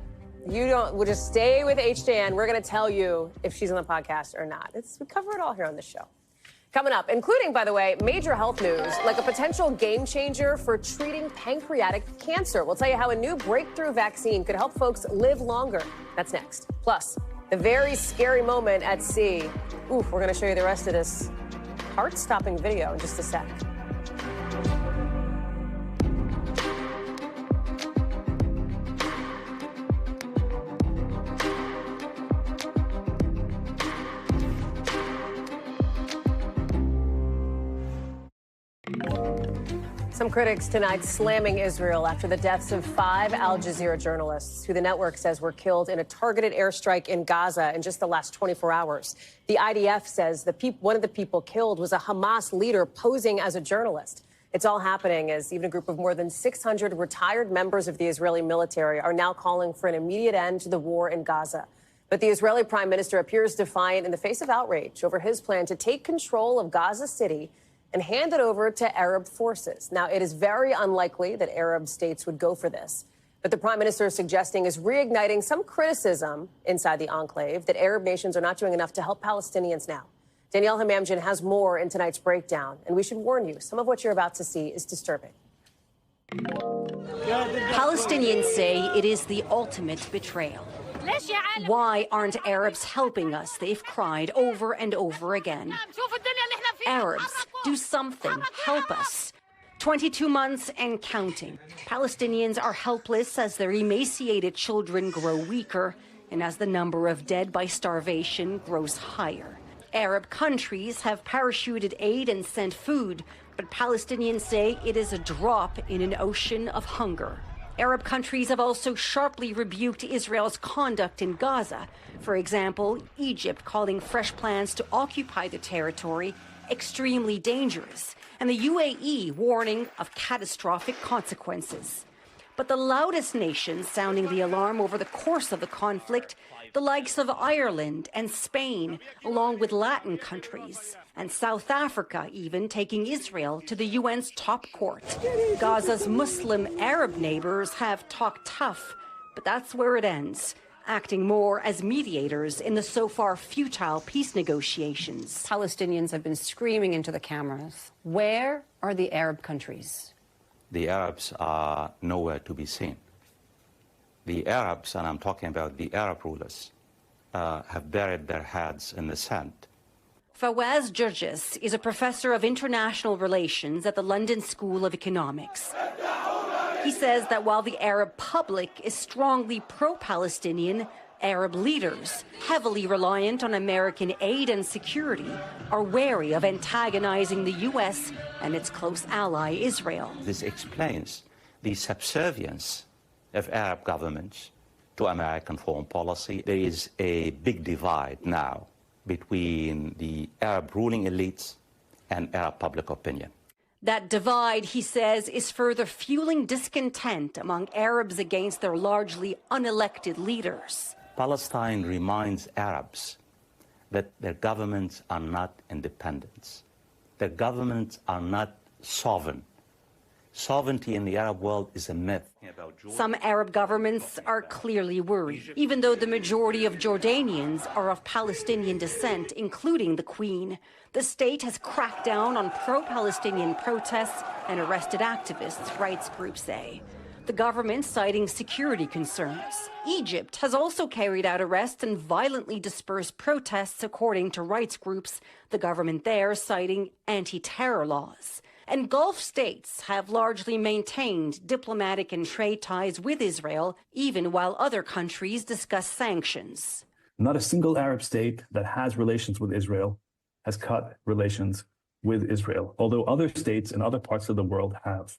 We'll just stay with HJN. We're going to tell you if she's on the podcast or not. We cover it all here on the show. Coming up, including, by the way, major health news, like a potential game changer for treating pancreatic cancer. We'll tell you how a new breakthrough vaccine could help folks live longer. That's next. Plus, the very scary moment at sea. Oof, we're going to show you the rest of this heart-stopping video in just a sec. Some critics tonight slamming Israel after the deaths of 5 Al Jazeera journalists who the network says were killed in a targeted airstrike in Gaza in just the last 24 hours. The IDF says one of the people killed was a Hamas leader posing as a journalist. It's all happening as even a group of more than 600 retired members of the Israeli military are now calling for an immediate end to the war in Gaza. But the Israeli prime minister appears defiant in the face of outrage over his plan to take control of Gaza City and hand it over to Arab forces. Now, it is very unlikely that Arab states would go for this. But the prime minister is suggesting is reigniting some criticism inside the enclave that Arab nations are not doing enough to help Palestinians now. Danielle Hamamjian has more in tonight's breakdown. And we should warn you, some of what you're about to see is disturbing. Palestinians say it is the ultimate betrayal. Why aren't Arabs helping us? They've cried over and over again. Arabs, do something. Help us. 22 months and counting. Palestinians are helpless as their emaciated children grow weaker and as the number of dead by starvation grows higher. Arab countries have parachuted aid and sent food, but Palestinians say it is a drop in an ocean of hunger. Arab countries have also sharply rebuked Israel's conduct in Gaza. For example, Egypt calling fresh plans to occupy the territory extremely dangerous, and the UAE warning of catastrophic consequences. But the loudest nations sounding the alarm over the course of the conflict, the likes of Ireland and Spain, along with Latin countries, and South Africa even taking Israel to the UN's top court. Gaza's Muslim Arab neighbors have talked tough, but that's where it ends, acting more as mediators in the so far futile peace negotiations. Palestinians have been screaming into the cameras. Where are the Arab countries? The Arabs are nowhere to be seen. The Arabs, and I'm talking about the Arab rulers, have buried their heads in the sand. Fawaz Jurgis is a professor of international relations at the London School of Economics. He says that while the Arab public is strongly pro-Palestinian, Arab leaders, heavily reliant on American aid and security, are wary of antagonizing the U.S. and its close ally, Israel. This explains the subservience of Arab governments to American foreign policy. There is a big divide now between the Arab ruling elites and Arab public opinion. That divide, he says, is further fueling discontent among Arabs against their largely unelected leaders. Palestine reminds Arabs that their governments are not independent. Their governments are not sovereign. Sovereignty in the Arab world is a myth. Some Arab governments are clearly worried, even though the majority of Jordanians are of Palestinian descent, including the Queen. The state has cracked down on pro-Palestinian protests and arrested activists, rights groups say. The government citing security concerns. Egypt has also carried out arrests and violently dispersed protests, according to rights groups, the government there citing anti-terror laws. And Gulf states have largely maintained diplomatic and trade ties with Israel, even while other countries discuss sanctions. Not a single Arab state that has relations with Israel has cut relations with Israel, although other states in other parts of the world have.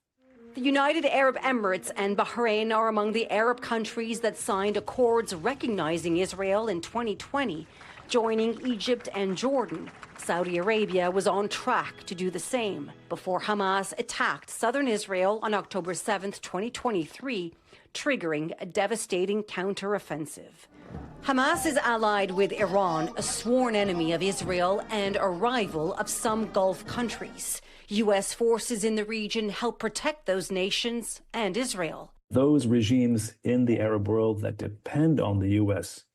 The United Arab Emirates and Bahrain are among the Arab countries that signed accords recognizing Israel in 2020, joining Egypt and Jordan. Saudi Arabia was on track to do the same before Hamas attacked southern Israel on October 7, 2023, triggering a devastating counteroffensive. Hamas is allied with Iran, a sworn enemy of Israel and a rival of some Gulf countries. U.S. forces in the region help protect those nations and Israel. Those regimes in the Arab world that depend on the U.S.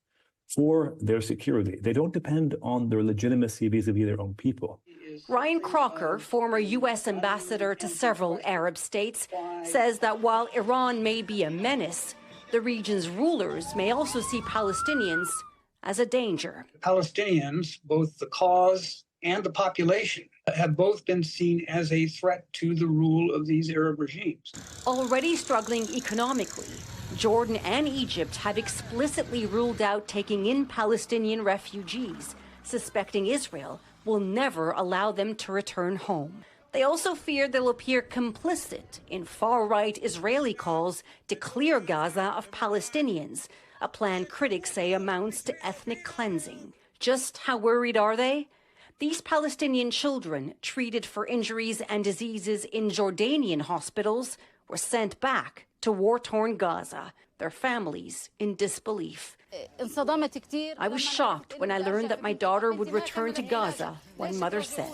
for their security, they don't depend on their legitimacy vis-a-vis their own people. Ryan Crocker, former U.S. ambassador to several Arab states, says that while Iran may be a menace, the region's rulers may also see Palestinians as a danger. Palestinians, both the cause and the population, have both been seen as a threat to the rule of these Arab regimes. Already struggling economically, Jordan and Egypt have explicitly ruled out taking in Palestinian refugees, suspecting Israel will never allow them to return home. They also fear they'll appear complicit in far-right Israeli calls to clear Gaza of Palestinians, a plan critics say amounts to ethnic cleansing. Just how worried are they? These Palestinian children treated for injuries and diseases in Jordanian hospitals were sent back to war-torn Gaza, their families in disbelief. I was shocked when I learned that my daughter would return to Gaza, one mother said.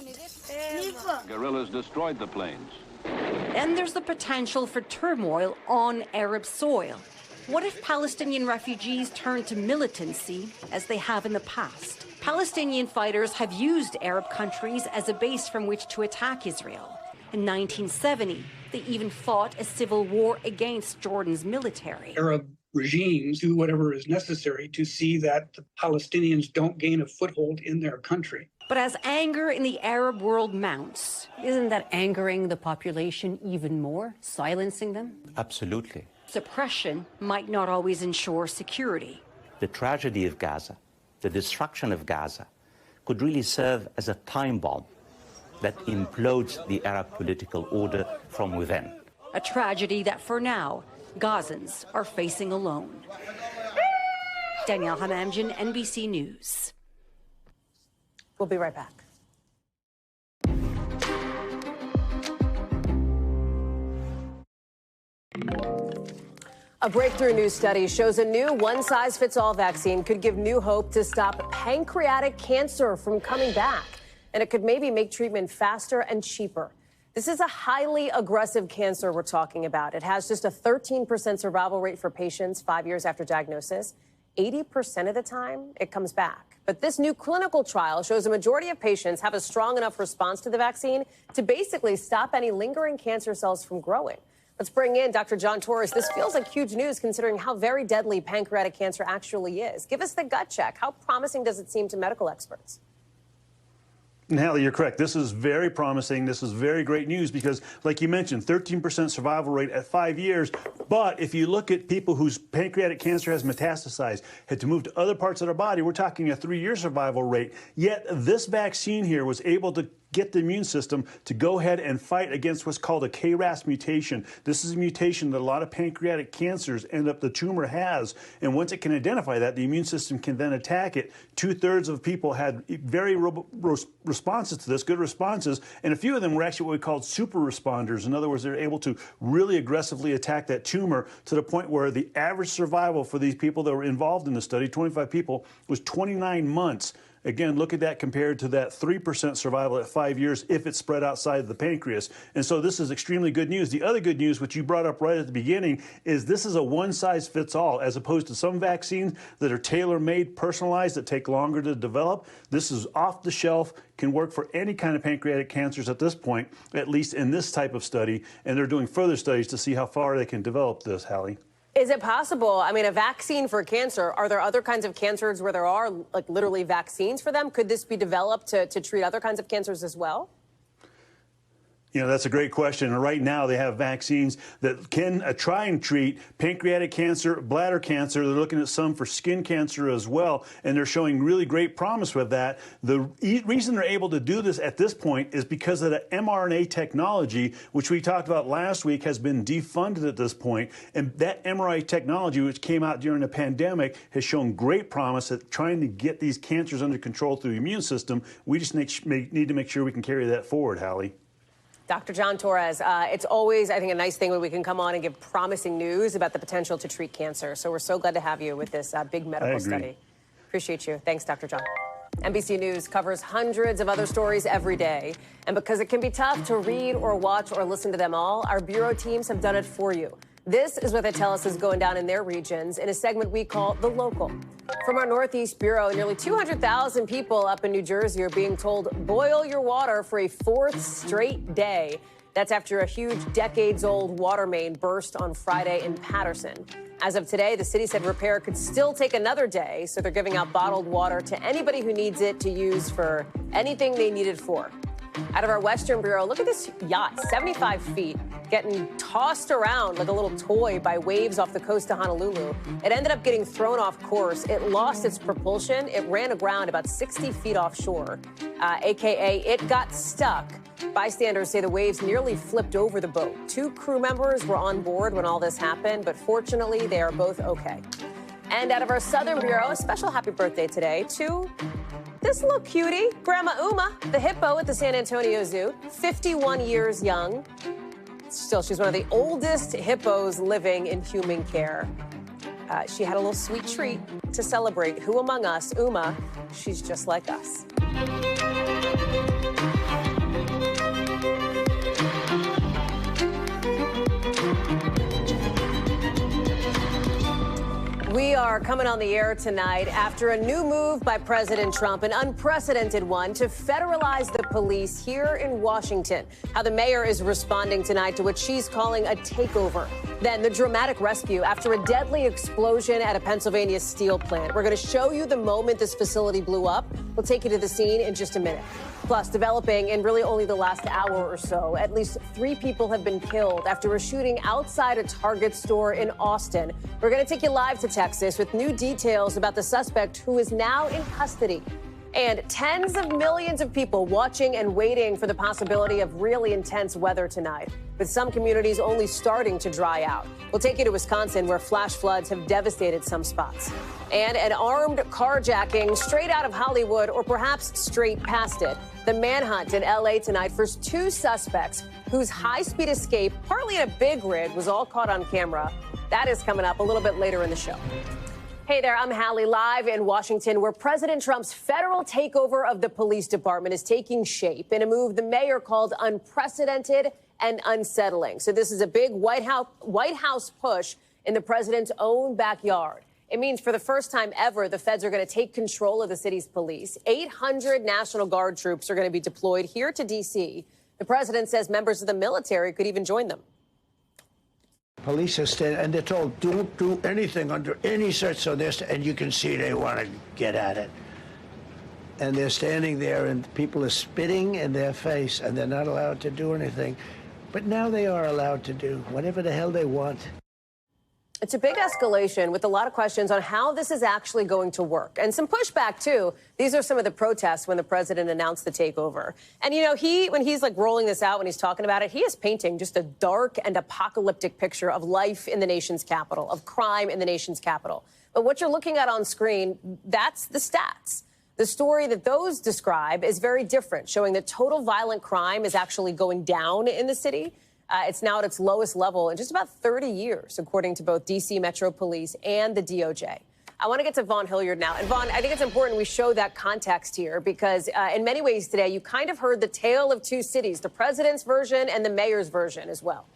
Guerrillas destroyed the planes. Then there's the potential for turmoil on Arab soil. What if Palestinian refugees turn to militancy as they have in the past? Palestinian fighters have used Arab countries as a base from which to attack Israel. In 1970, they even fought a civil war against Jordan's military. Arab regimes do whatever is necessary to see that the Palestinians don't gain a foothold in their country. But as anger in the Arab world mounts, isn't that angering the population even more, silencing them? Absolutely. Suppression might not always ensure security. The tragedy of Gaza, the destruction of Gaza, could really serve as a time bomb that implodes the Arab political order from within. A tragedy that, for now, Gazans are facing alone. Danielle Hamamjian, NBC News. We'll be right back. A breakthrough new study shows a new one-size-fits-all vaccine could give new hope to stop pancreatic cancer from coming back. And it could maybe make treatment faster and cheaper. This is a highly aggressive cancer we're talking about. It has just a 13% survival rate for patients 5 years after diagnosis. 80% of the time, it comes back. But this new clinical trial shows a majority of patients have a strong enough response to the vaccine to basically stop any lingering cancer cells from growing. Let's bring in Dr. John Torres. This feels like huge news considering how very deadly pancreatic cancer actually is. Give us the gut check. How promising does it seem to medical experts? And Hallie, you're correct. This is very promising. This is very great news because, like you mentioned, 13% survival rate at 5 years. But if you look at people whose pancreatic cancer has metastasized, had to move to other parts of their body, we're talking a 3-year survival rate. Yet this vaccine here was able to get the immune system to go ahead and fight against what's called a KRAS mutation. This is a mutation that a lot of pancreatic cancers end up the tumor has. And once it can identify that, the immune system can then attack it. 2/3 of people had very responses to this, good responses, and a few of them were actually what we called super responders. In other words, they're able to really aggressively attack that tumor to the point where the average survival for these people that were involved in the study, 25 people, was 29 months. Again, look at that compared to that 3% survival at 5 years if it's spread outside of the pancreas. And so this is extremely good news. The other good news, which you brought up right at the beginning, is this is a one-size-fits-all, as opposed to some vaccines that are tailor-made, personalized, that take longer to develop. This is off the shelf, can work for any kind of pancreatic cancers at this point, at least in this type of study. And they're doing further studies to see how far they can develop this, Hallie. Is it possible? I mean, a vaccine for cancer, are there other kinds of cancers where there are, like, literally vaccines for them? Could this be developed to treat other kinds of cancers as well? You know, that's a great question. And right now they have vaccines that can try and treat pancreatic cancer, bladder cancer. They're looking at some for skin cancer as well. And they're showing really great promise with that. The reason they're able to do this at this point is because of the mRNA technology, which we talked about last week, has been defunded at this point. And that mRNA technology, which came out during the pandemic, has shown great promise at trying to get these cancers under control through the immune system. We just need to make sure we can carry that forward, Hallie. Dr. John Torres, it's always, I think, a nice thing when we can come on and give promising news about the potential to treat cancer. So we're so glad to have you with this big medical study. Appreciate you. Thanks, Dr. John. NBC News covers hundreds of other stories every day. And because it can be tough to read or watch or listen to them all, our bureau teams have done it for you. This is what they tell us is going down in their regions in a segment we call The Local. From our Northeast Bureau, nearly 200,000 people up in New Jersey are being told boil your water for a fourth straight day. That's after a huge decades-old water main burst on Friday in Paterson. As of today, the city said repair could still take another day, so they're giving out bottled water to anybody who needs it to use for anything they need it for. Out of our Western Bureau, look at this yacht, 75 feet, getting tossed around like a little toy by waves off the coast of Honolulu. It ended up getting thrown off course. It lost its propulsion. It ran aground about 60 feet offshore, a.k.a. it got stuck. Bystanders say the waves nearly flipped over the boat. 2 crew members were on board when all this happened, but fortunately, they are both okay. And out of our Southern Bureau, a special happy birthday today to this little cutie, Grandma Uma, the hippo at the San Antonio Zoo, 51 years young. Still, she's one of the oldest hippos living in human care. She had a little sweet treat to celebrate. Who among us? Uma, she's just like us. We are coming on the air tonight after a new move by President Trump, an unprecedented one, to federalize the police here in Washington. How the mayor is responding tonight to what she's calling a takeover. Then the dramatic rescue after a deadly explosion at a Pennsylvania steel plant. We're going to show you the moment this facility blew up. We'll take you to the scene in just a minute. Plus, developing in really only the last hour or so, at least 3 people have been killed after a shooting outside a Target store in Austin. We're going to take you live to Texas with new details about the suspect who is now in custody. And tens of millions of people watching and waiting for the possibility of really intense weather tonight, with some communities only starting to dry out. We'll take you to Wisconsin, where flash floods have devastated some spots. And an armed carjacking straight out of Hollywood, or perhaps straight past it. The manhunt in L.A. tonight for 2 suspects whose high-speed escape, partly in a big rig, was all caught on camera. That is coming up a little bit later in the show. Hey there, I'm Hallie, live in Washington, where President Trump's federal takeover of the police department is taking shape in a move the mayor called unprecedented and unsettling. So this is a big White House push in the president's own backyard. It means for the first time ever, the feds are going to take control of the city's police. 800 National Guard troops are going to be deployed here to D.C. The president says members of the military could even join them. Police are standing, and they're told, don't do anything under any search. And you can see they want to get at it. And they're standing there, and people are spitting in their face, and they're not allowed to do anything. But now they are allowed to do whatever the hell they want. It's a big escalation with a lot of questions on how this is actually going to work. And some pushback, too. These are some of the protests when the president announced the takeover. And, you know, when he's like rolling this out, when he's talking about it, he is painting just a dark and apocalyptic picture of life in the nation's capital, of crime in the nation's capital. But what you're looking at on screen, that's the stats. The story that those describe is very different, showing that total violent crime is actually going down in the city. It's now at its lowest level in just about 30 years, according to both D.C. Metro Police and the DOJ. I want to get to Vaughn Hilliard now. And Vaughn, I think it's important we show that context here because in many ways today, you kind of heard the tale of 2 cities, the president's version and the mayor's version as well.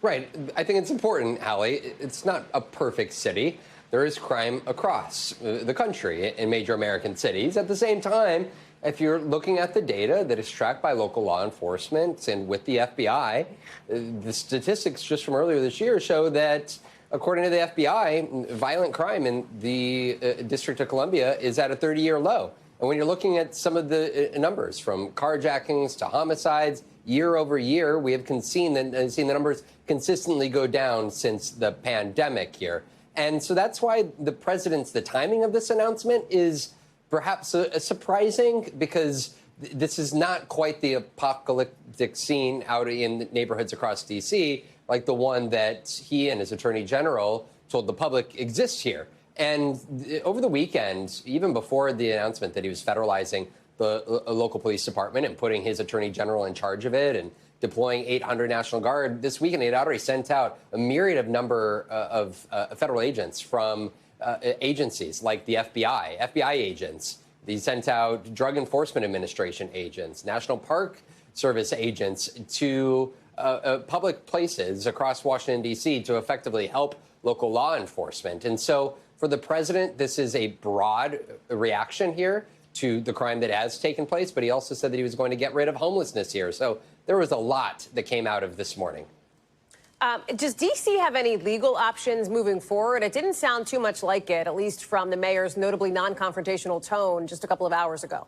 Right. I think it's important, Hallie. It's not a perfect city. There is crime across the country in major American cities. At the same time, if you're looking at the data that is tracked by local law enforcement and with the FBI, the statistics just from earlier this year show that, according to the FBI, violent crime in the District of Columbia is at a 30-year low. And when you're looking at some of the numbers, from carjackings to homicides, year over year, we have seen the numbers consistently go down since the pandemic here. And so that's why the timing of this announcement is perhaps surprising, because this is not quite the apocalyptic scene out in neighborhoods across D.C. like the one that he and his attorney general told the public exists here. And over the weekend, even before the announcement that he was federalizing the local police department and putting his attorney general in charge of it and deploying 800 National Guard, this weekend he had already sent out a myriad of number of federal agents from agencies like the FBI agents. He sent out Drug Enforcement Administration agents, National Park Service agents to public places across Washington, D.C. to effectively help local law enforcement. And so For the president, this is a broad reaction here to the crime that has taken place, but he also said that he was going to get rid of homelessness here. So there was a lot that came out of this morning. Does D.C. have any legal options moving forward? It didn't sound too much like it, at least from the mayor's notably non-confrontational tone just a couple of hours ago.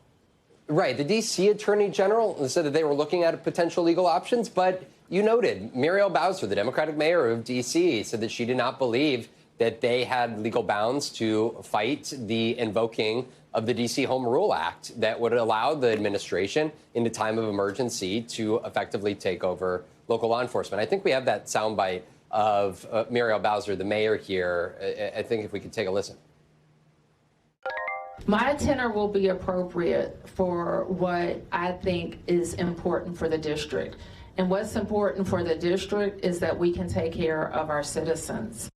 Right. The D.C. Attorney General said that they were looking at potential legal options, but you noted Muriel Bowser, the Democratic mayor of D.C., said that she did not believe that they had legal bounds to fight the invoking of the D.C. Home Rule Act that would allow the administration in a time of emergency to effectively take over local law enforcement. I think we have that soundbite of Muriel Bowser, the mayor here. I think if we could take a listen. My tenor will be appropriate for what I think is important for the district. And what's important for the district is that we can take care of our citizens.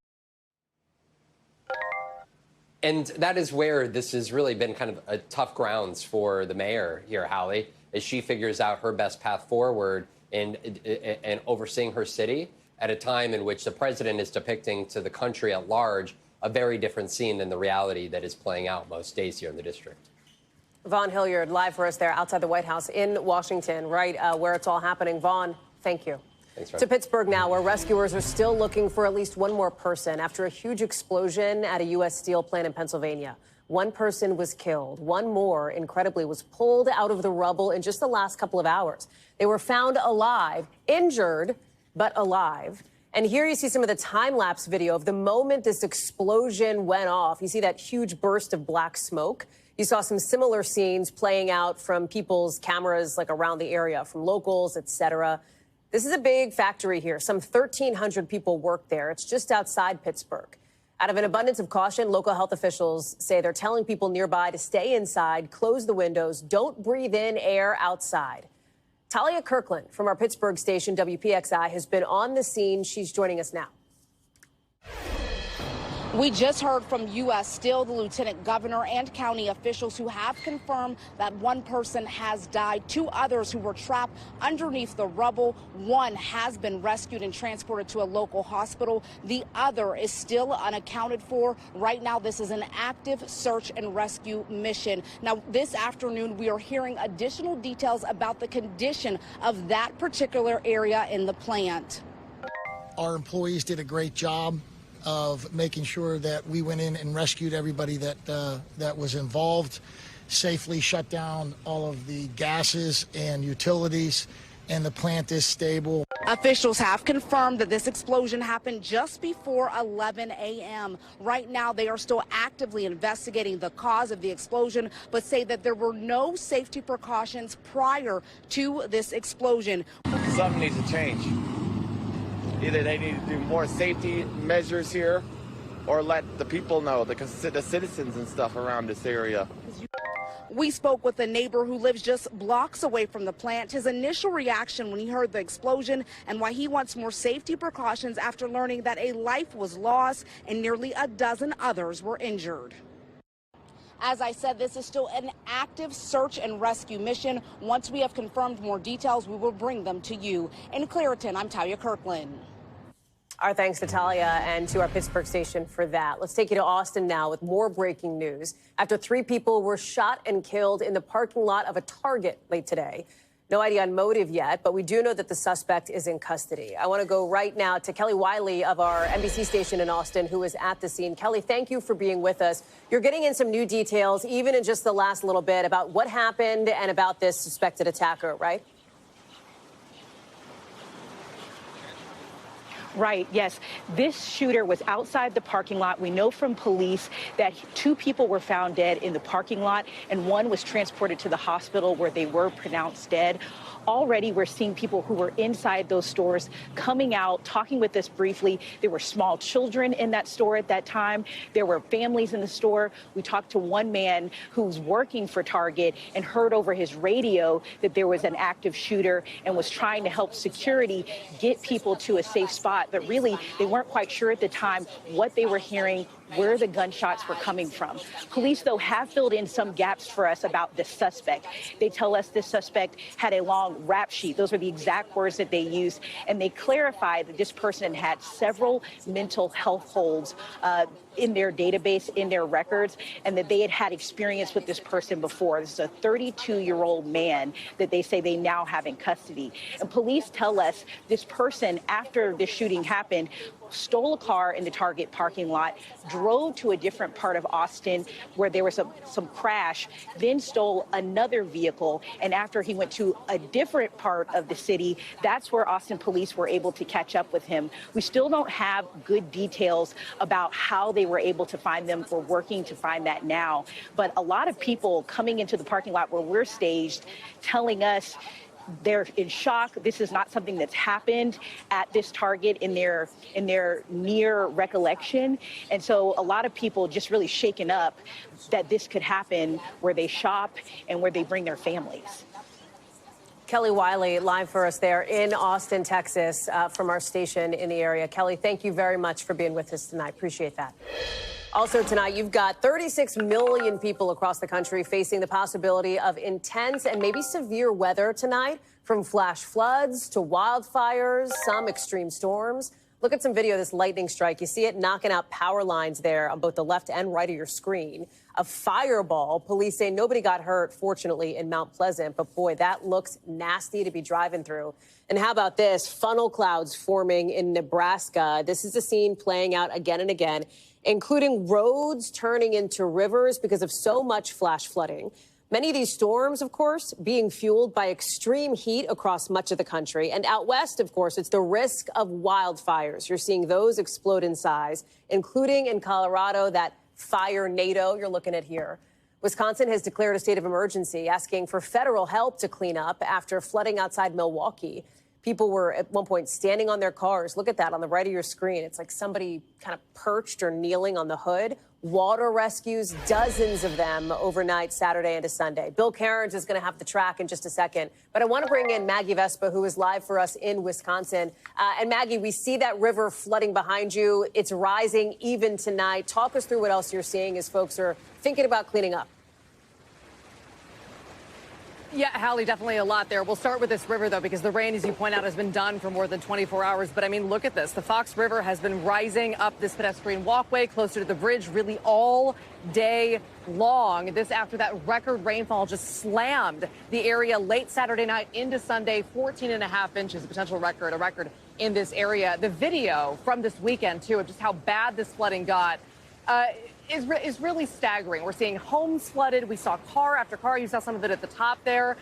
And that is where this has really been kind of a tough grounds for the mayor here, Hallie, as she figures out her best path forward in overseeing her city at a time in which the president is depicting to the country at large a very different scene than the reality that is playing out most days here in the district. Vaughn Hilliard, live for us there outside the White House in Washington, right where it's all happening. Vaughn, thank you. Thanks, to Pittsburgh now, where rescuers are still looking for at least one more person after a huge explosion at a U.S. steel plant in Pennsylvania. One person was killed. One more, incredibly, was pulled out of the rubble in just the last couple of hours. They were found alive, injured, but alive. And here you see some of the time-lapse video of the moment this explosion went off. You see that huge burst of black smoke. You saw some similar scenes playing out from people's cameras, like around the area, from locals, etc. This is a big factory here. Some 1,300 people work there. It's just outside Pittsburgh. Out of an abundance of caution, local health officials say they're telling people nearby to stay inside, close the windows, don't breathe in air outside. Talia Kirkland from our Pittsburgh station, WPXI, has been on the scene. She's joining us now. We just heard from U.S. Steel, the lieutenant governor, and county officials who have confirmed that one person has died. Two others who were trapped underneath the rubble. One has been rescued and transported to a local hospital. The other is still unaccounted for. Right now, this is an active search and rescue mission. Now, this afternoon, we are hearing additional details about the condition of that particular area in the plant. Our employees did a great job of making sure that we went in and rescued everybody that was involved, safely shut down all of the gases and utilities, and the plant is stable. Officials have confirmed that this explosion happened just before 11 a.m. Right now, they are still actively investigating the cause of the explosion, but say that there were no safety precautions prior to this explosion. Something needs to change. Either they need to do more safety measures here or let the people know, the citizens and stuff around this area. We spoke with a neighbor who lives just blocks away from the plant. His initial reaction when he heard the explosion and why he wants more safety precautions after learning that a life was lost and nearly a dozen others were injured. As I said, this is still an active search and rescue mission. Once we have confirmed more details, we will bring them to you. In Clareton, I'm Talia Kirkland. Our thanks to Talia and to our Pittsburgh station for that. Let's take you to Austin now with more breaking news. After 3 people were shot and killed in the parking lot of a Target late today. No idea on motive yet, but we do know that the suspect is in custody. I want to go right now to Kelly Wiley of our NBC station in Austin, who is at the scene. Kelly, thank you for being with us. You're getting in some new details, even in just the last little bit, about what happened and about this suspected attacker, right? Right, yes. This shooter was outside the parking lot. We know from police that 2 people were found dead in the parking lot, and one was transported to the hospital where they were pronounced dead. Already, we're seeing people who were inside those stores coming out, talking with us briefly. There were small children in that store at that time. There were families in the store. We talked to one man who's working for Target and heard over his radio that there was an active shooter and was trying to help security get people to a safe spot. But really, they weren't quite sure at the time what they were hearing where the gunshots were coming from. Police, though, have filled in some gaps for us about this suspect. They tell us this suspect had a long rap sheet. Those were the exact words that they used. And they clarified that this person had several mental health holds in their database, in their records, and that they had had experience with this person before. This is a 32-year-old man that they say they now have in custody. And police tell us this person, after this shooting happened, stole a car in the Target parking lot, drove to a different part of Austin where there was some crash, then stole another vehicle. And after he went to a different part of the city, that's where Austin police were able to catch up with him. We still don't have good details about how they were able to find them. We're working to find that now. But a lot of people coming into the parking lot where we're staged telling us they're in shock. This is not something that's happened at this Target in their near recollection. And so a lot of people just really shaken up that this could happen where they shop and where they bring their families. Kelly Wiley live for us there in Austin, Texas, from our station in the area. Kelly, thank you very much for being with us tonight. Appreciate that. Also tonight, you've got 36 million people across the country facing the possibility of intense and maybe severe weather tonight, from flash floods to wildfires, some extreme storms. Look at some video of this lightning strike. You see it knocking out power lines there on both the left and right of your screen. A fireball. Police say nobody got hurt, fortunately, in Mount Pleasant. But boy, that looks nasty to be driving through. And how about this? Funnel clouds forming in Nebraska. This is a scene playing out again and again, including roads turning into rivers because of so much flash flooding. Many of these storms, of course, being fueled by extreme heat across much of the country. And out west, of course, it's the risk of wildfires. You're seeing those explode in size, including in Colorado, that fire NATO you're looking at here. Wisconsin has declared a state of emergency, asking for federal help to clean up after flooding outside Milwaukee. People were at one point standing on their cars. Look at that on the right of your screen. It's like somebody kind of perched or kneeling on the hood. Water rescues, dozens of them overnight, Saturday into Sunday. Bill Cairns is going to have the track in just a second. But I want to bring in Maggie Vespa, who is live for us in Wisconsin. And Maggie, we see that river flooding behind you. It's rising even tonight. Talk us through what else you're seeing as folks are thinking about cleaning up. Yeah, Hallie, definitely a lot there. We'll start with this river, though, because the rain, as you point out, has been done for more than 24 hours. But, I mean, look at this. The Fox River has been rising up this pedestrian walkway closer to the bridge really all day long. This after that record rainfall just slammed the area late Saturday night into Sunday, 14.5 inches, a potential record, a record in this area. The video from this weekend, too, of just how bad this flooding got, is really staggering. We're seeing homes flooded. We saw car after car. You saw some of it at the top there,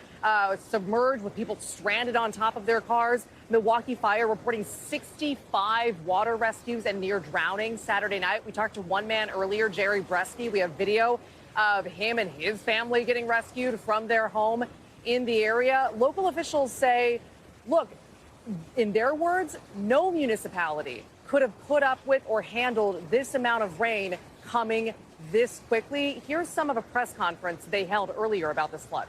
submerged with people stranded on top of their cars. Milwaukee Fire reporting 65 water rescues and near drowning Saturday night. We talked to one man earlier, Jerry Bresky. We have video of him and his family getting rescued from their home in the area. Local officials say, look, in their words, no municipality could have put up with or handled this amount of rain coming this quickly. Here's some of a press conference they held earlier about this flood.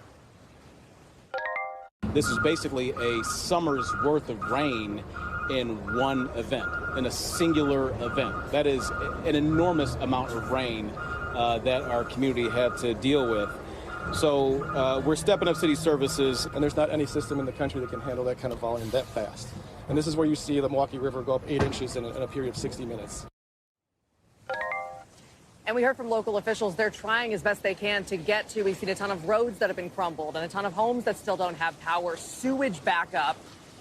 This is basically a summer's worth of rain in one event, in a singular event. That is an enormous amount of rain that our community had to deal with. So we're stepping up city services, and there's not any system in the country that can handle that kind of volume that fast. And this is where you see the Milwaukee River go up 8 inches in a period of 60 minutes. And we heard from local officials. They're trying as best they can to get to. We've seen a ton of roads that have been crumbled and a ton of homes that still don't have power. Sewage backup,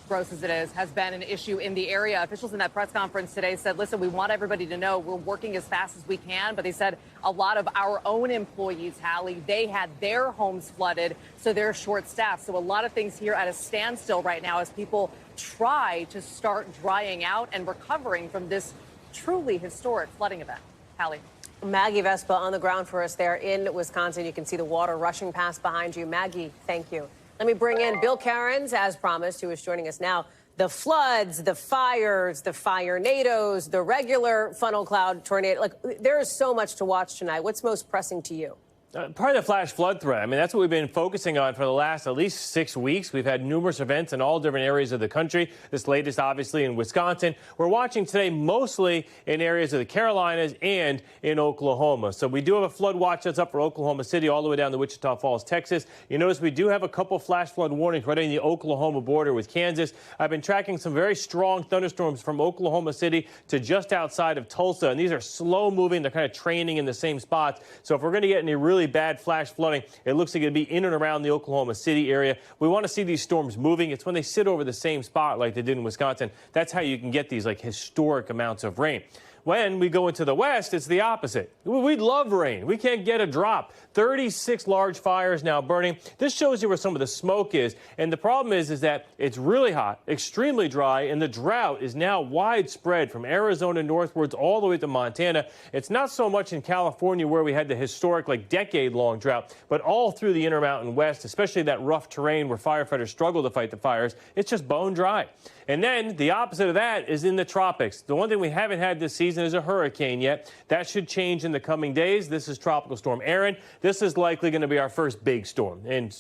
gross as it is, has been an issue in the area. Officials in that press conference today said, listen, we want everybody to know we're working as fast as we can. But they said a lot of our own employees, Hallie, they had their homes flooded, so they're short-staffed. So a lot of things here at a standstill right now as people try to start drying out and recovering from this truly historic flooding event. Hallie. Maggie Vespa on the ground for us there in Wisconsin. You can see the water rushing past behind you. Maggie, thank you. Let me bring in Bill Cairns, as promised, who is joining us now. The floods, the fires, the fire NATOs, the regular funnel cloud tornado. Like, there is so much to watch tonight. What's most pressing to you? Part of the flash flood threat. I mean, that's what we've been focusing on for the last at least 6 weeks. We've had numerous events in all different areas of the country. This latest, obviously, in Wisconsin. We're watching today mostly in areas of the Carolinas and in Oklahoma. So we do have a flood watch that's up for Oklahoma City all the way down to Wichita Falls, Texas. You notice we do have a couple flash flood warnings right on the Oklahoma border with Kansas. I've been tracking some very strong thunderstorms from Oklahoma City to just outside of Tulsa. And these are slow moving. They're kind of training in the same spots. So if we're going to get any really bad flash flooding, it looks like it'll be in and around the Oklahoma City area. We want to see these storms moving. It's when they sit over the same spot like they did in Wisconsin. That's how you can get these like historic amounts of rain. When we go into the west, it's the opposite. We love rain. We can't get a drop. 36 large fires now burning. This shows you where some of the smoke is. And the problem is that it's really hot, extremely dry, and the drought is now widespread from Arizona northwards all the way to Montana. It's not so much in California where we had the historic, like, decade-long drought, but all through the Intermountain West, especially that rough terrain where firefighters struggle to fight the fires. It's just bone dry. And then the opposite of that is in the tropics. The one thing we haven't had this season is a hurricane yet. That should change in the coming days. This is Tropical Storm Erin. This is likely going to be our first big storm and,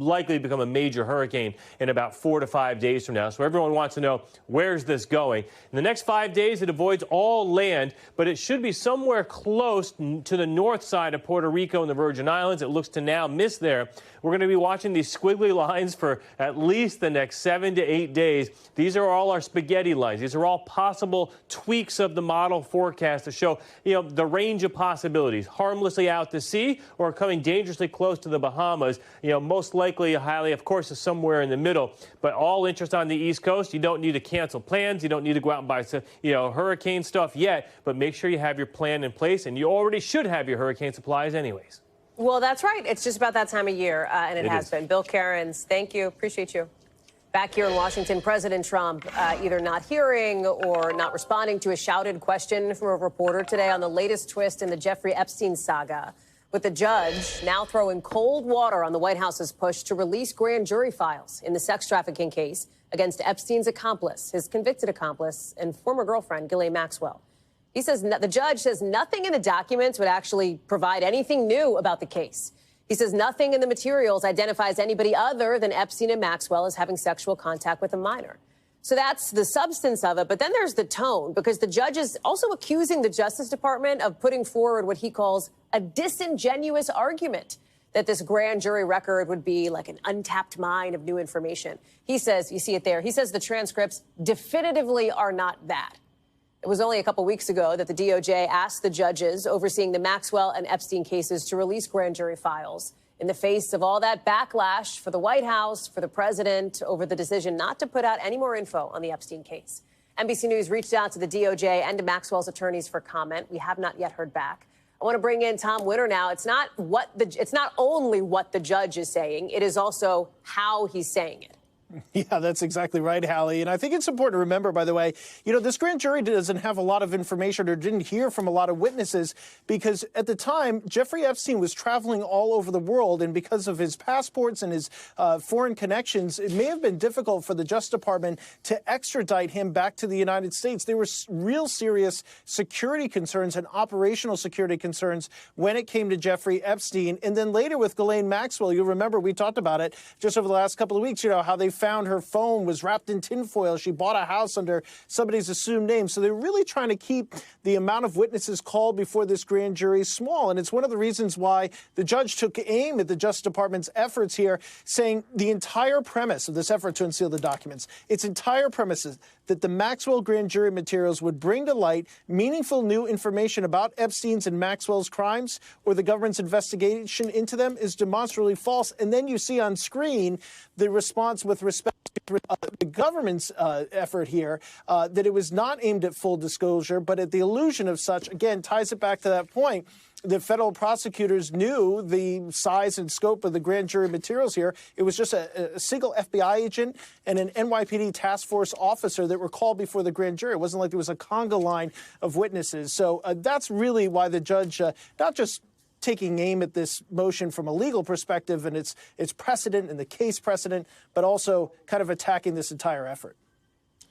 likely become a major hurricane in about 4 to 5 days from now. So everyone wants to know, where's this going? In the next 5 days, it avoids all land, but it should be somewhere close to the north side of Puerto Rico and the Virgin Islands. It looks to now miss there. We're going to be watching these squiggly lines for at least the next 7 to 8 days. These are all our spaghetti lines. These are all possible tweaks of the model forecast to show, the range of possibilities. Harmlessly out to sea or coming dangerously close to the Bahamas. Most likely, Hallie, of course, is somewhere in the middle. But all interest on the East Coast, you don't need to cancel plans. You don't need to go out and buy, hurricane stuff yet. But make sure you have your plan in place, and you already should have your hurricane supplies anyways. Well, that's right. It's just about that time of year, and it has been. Bill Cairns, thank you. Appreciate you. Back here in Washington, President Trump either not hearing or not responding to a shouted question from a reporter today on the latest twist in the Jeffrey Epstein saga, with the judge now throwing cold water on the White House's push to release grand jury files in the sex trafficking case against Epstein's accomplice, his convicted accomplice, and former girlfriend, Ghislaine Maxwell. He says the judge says nothing in the documents would actually provide anything new about the case. He says nothing in the materials identifies anybody other than Epstein and Maxwell as having sexual contact with a minor. So that's the substance of it. But then there's the tone, because the judge is also accusing the Justice Department of putting forward what he calls a disingenuous argument that this grand jury record would be like an untapped mine of new information. He says, you see it there, he says the transcripts definitively are not that. It was only a couple weeks ago that the DOJ asked the judges overseeing the Maxwell and Epstein cases to release grand jury files in the face of all that backlash for the White House, for the president, over the decision not to put out any more info on the Epstein case. NBC News reached out to the DOJ and to Maxwell's attorneys for comment. We have not yet heard back. I want to bring in Tom Winter now. It's not only what the judge is saying, it is also how he's saying it. Yeah, that's exactly right, Hallie. And I think it's important to remember, by the way, this grand jury doesn't have a lot of information or didn't hear from a lot of witnesses because at the time, Jeffrey Epstein was traveling all over the world. And because of his passports and his foreign connections, it may have been difficult for the Justice Department to extradite him back to the United States. There were real serious security concerns and operational security concerns when it came to Jeffrey Epstein. And then later with Ghislaine Maxwell, you'll remember we talked about it just over the last couple of weeks, how they found her phone was wrapped in tinfoil. She bought a house under somebody's assumed name. So they're really trying to keep the amount of witnesses called before this grand jury small. And it's one of the reasons why the judge took aim at the Justice Department's efforts here, saying the entire premise of this effort to unseal the documents, its entire premise is that the Maxwell grand jury materials would bring to light meaningful new information about Epstein's and Maxwell's crimes or the government's investigation into them is demonstrably false. And then you see on screen the response with respect to the government's effort here, that it was not aimed at full disclosure, but at the illusion of such, again, ties it back to that point. The federal prosecutors knew the size and scope of the grand jury materials here. It was just a single FBI agent and an NYPD task force officer that were called before the grand jury. It wasn't like there was a conga line of witnesses. So that's really why the judge, not just taking aim at this motion from a legal perspective and its precedent and the case precedent, but also kind of attacking this entire effort.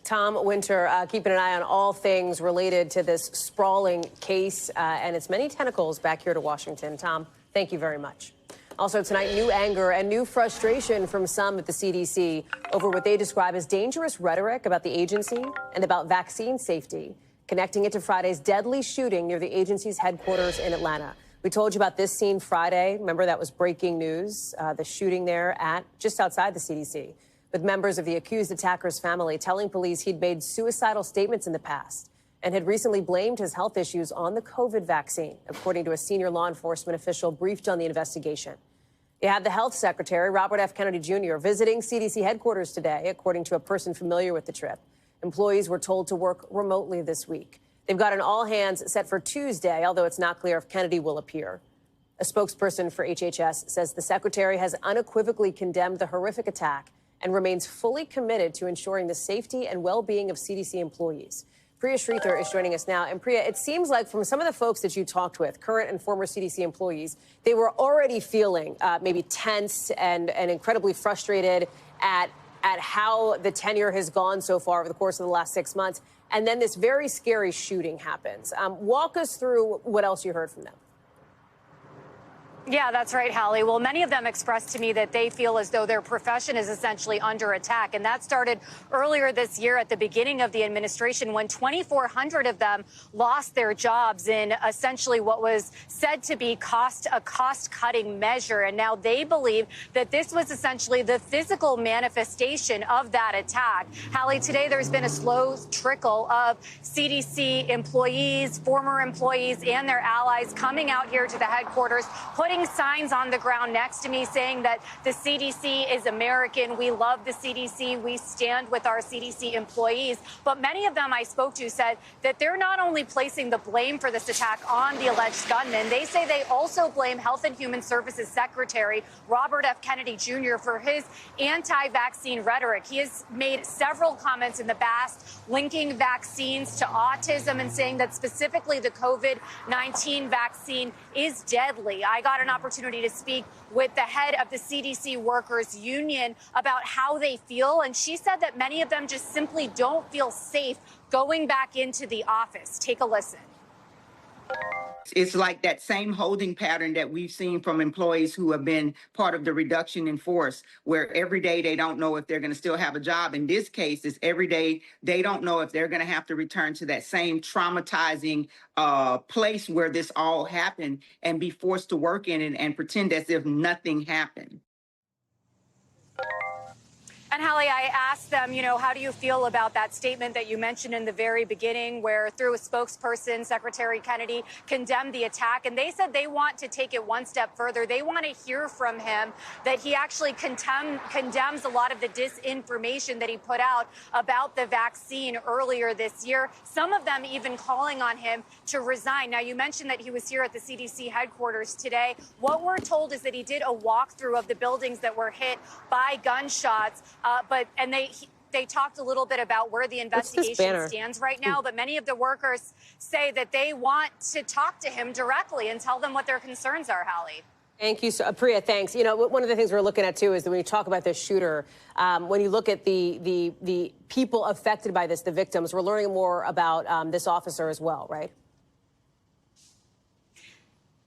Tom Winter, keeping an eye on all things related to this sprawling case and its many tentacles back here to Washington. Tom, Thank you very much. Also tonight, new anger and new frustration from some at the CDC over what they describe as dangerous rhetoric about the agency and about vaccine safety, connecting it to Friday's deadly shooting near the agency's headquarters in Atlanta. We told you about this scene Friday. Remember, that was breaking news, the shooting there at just outside the CDC, with members of the accused attacker's family telling police he'd made suicidal statements in the past and had recently blamed his health issues on the COVID vaccine, according to a senior law enforcement official briefed on the investigation. You have the health secretary, Robert F. Kennedy Jr., visiting CDC headquarters today, according to a person familiar with the trip. Employees were told to work remotely this week. They've got an all-hands set for Tuesday, although it's not clear if Kennedy will appear. A spokesperson for HHS says the secretary has unequivocally condemned the horrific attack and remains fully committed to ensuring the safety and well-being of CDC employees. Priya Sridhar is joining us now. And Priya, it seems like from some of the folks that you talked with, current and former CDC employees, they were already feeling maybe tense and incredibly frustrated at how the tenure has gone so far over the course of the last 6 months. And then this very scary shooting happens. Walk us through what else you heard from them. Yeah, that's right, Hallie. Well, many of them expressed to me that they feel as though their profession is essentially under attack. And that started earlier this year at the beginning of the administration when 2,400 of them lost their jobs in essentially what was said to be a cost-cutting measure. And now they believe that this was essentially the physical manifestation of that attack. Hallie, today there's been a slow trickle of CDC employees, former employees, and their allies coming out here to the headquarters, putting signs on the ground next to me saying that the CDC is American. We love the CDC. We stand with our CDC employees. But many of them I spoke to said that they're not only placing the blame for this attack on the alleged gunman, they say they also blame Health and Human Services Secretary Robert F. Kennedy Jr. for his anti-vaccine rhetoric. He has made several comments in the past linking vaccines to autism and saying that specifically the COVID-19 vaccine is deadly. I got an opportunity to speak with the head of the CDC Workers Union about how they feel, and she said that many of them just simply don't feel safe going back into the office. Take a listen. It's like that same holding pattern that we've seen from employees who have been part of the reduction in force, where every day they don't know if they're going to still have a job. In this case, it's every day they don't know if they're going to have to return to that same traumatizing place where this all happened and be forced to work in it and pretend as if nothing happened. And Hallie, I asked them, how do you feel about that statement that you mentioned in the very beginning where through a spokesperson, Secretary Kennedy condemned the attack? And they said they want to take it one step further. They want to hear from him that he actually condemns a lot of the disinformation that he put out about the vaccine earlier this year. Some of them even calling on him to resign. Now, you mentioned that he was here at the CDC headquarters today. What we're told is that he did a walkthrough of the buildings that were hit by gunshots. They talked a little bit about where the investigation stands right now, but many of the workers say that they want to talk to him directly and tell them what their concerns are, Hallie. Thank you, Priya. Thanks. One of the things we're looking at, too, is that when you talk about this shooter, when you look at the people affected by this, the victims, we're learning more about this officer as well, right?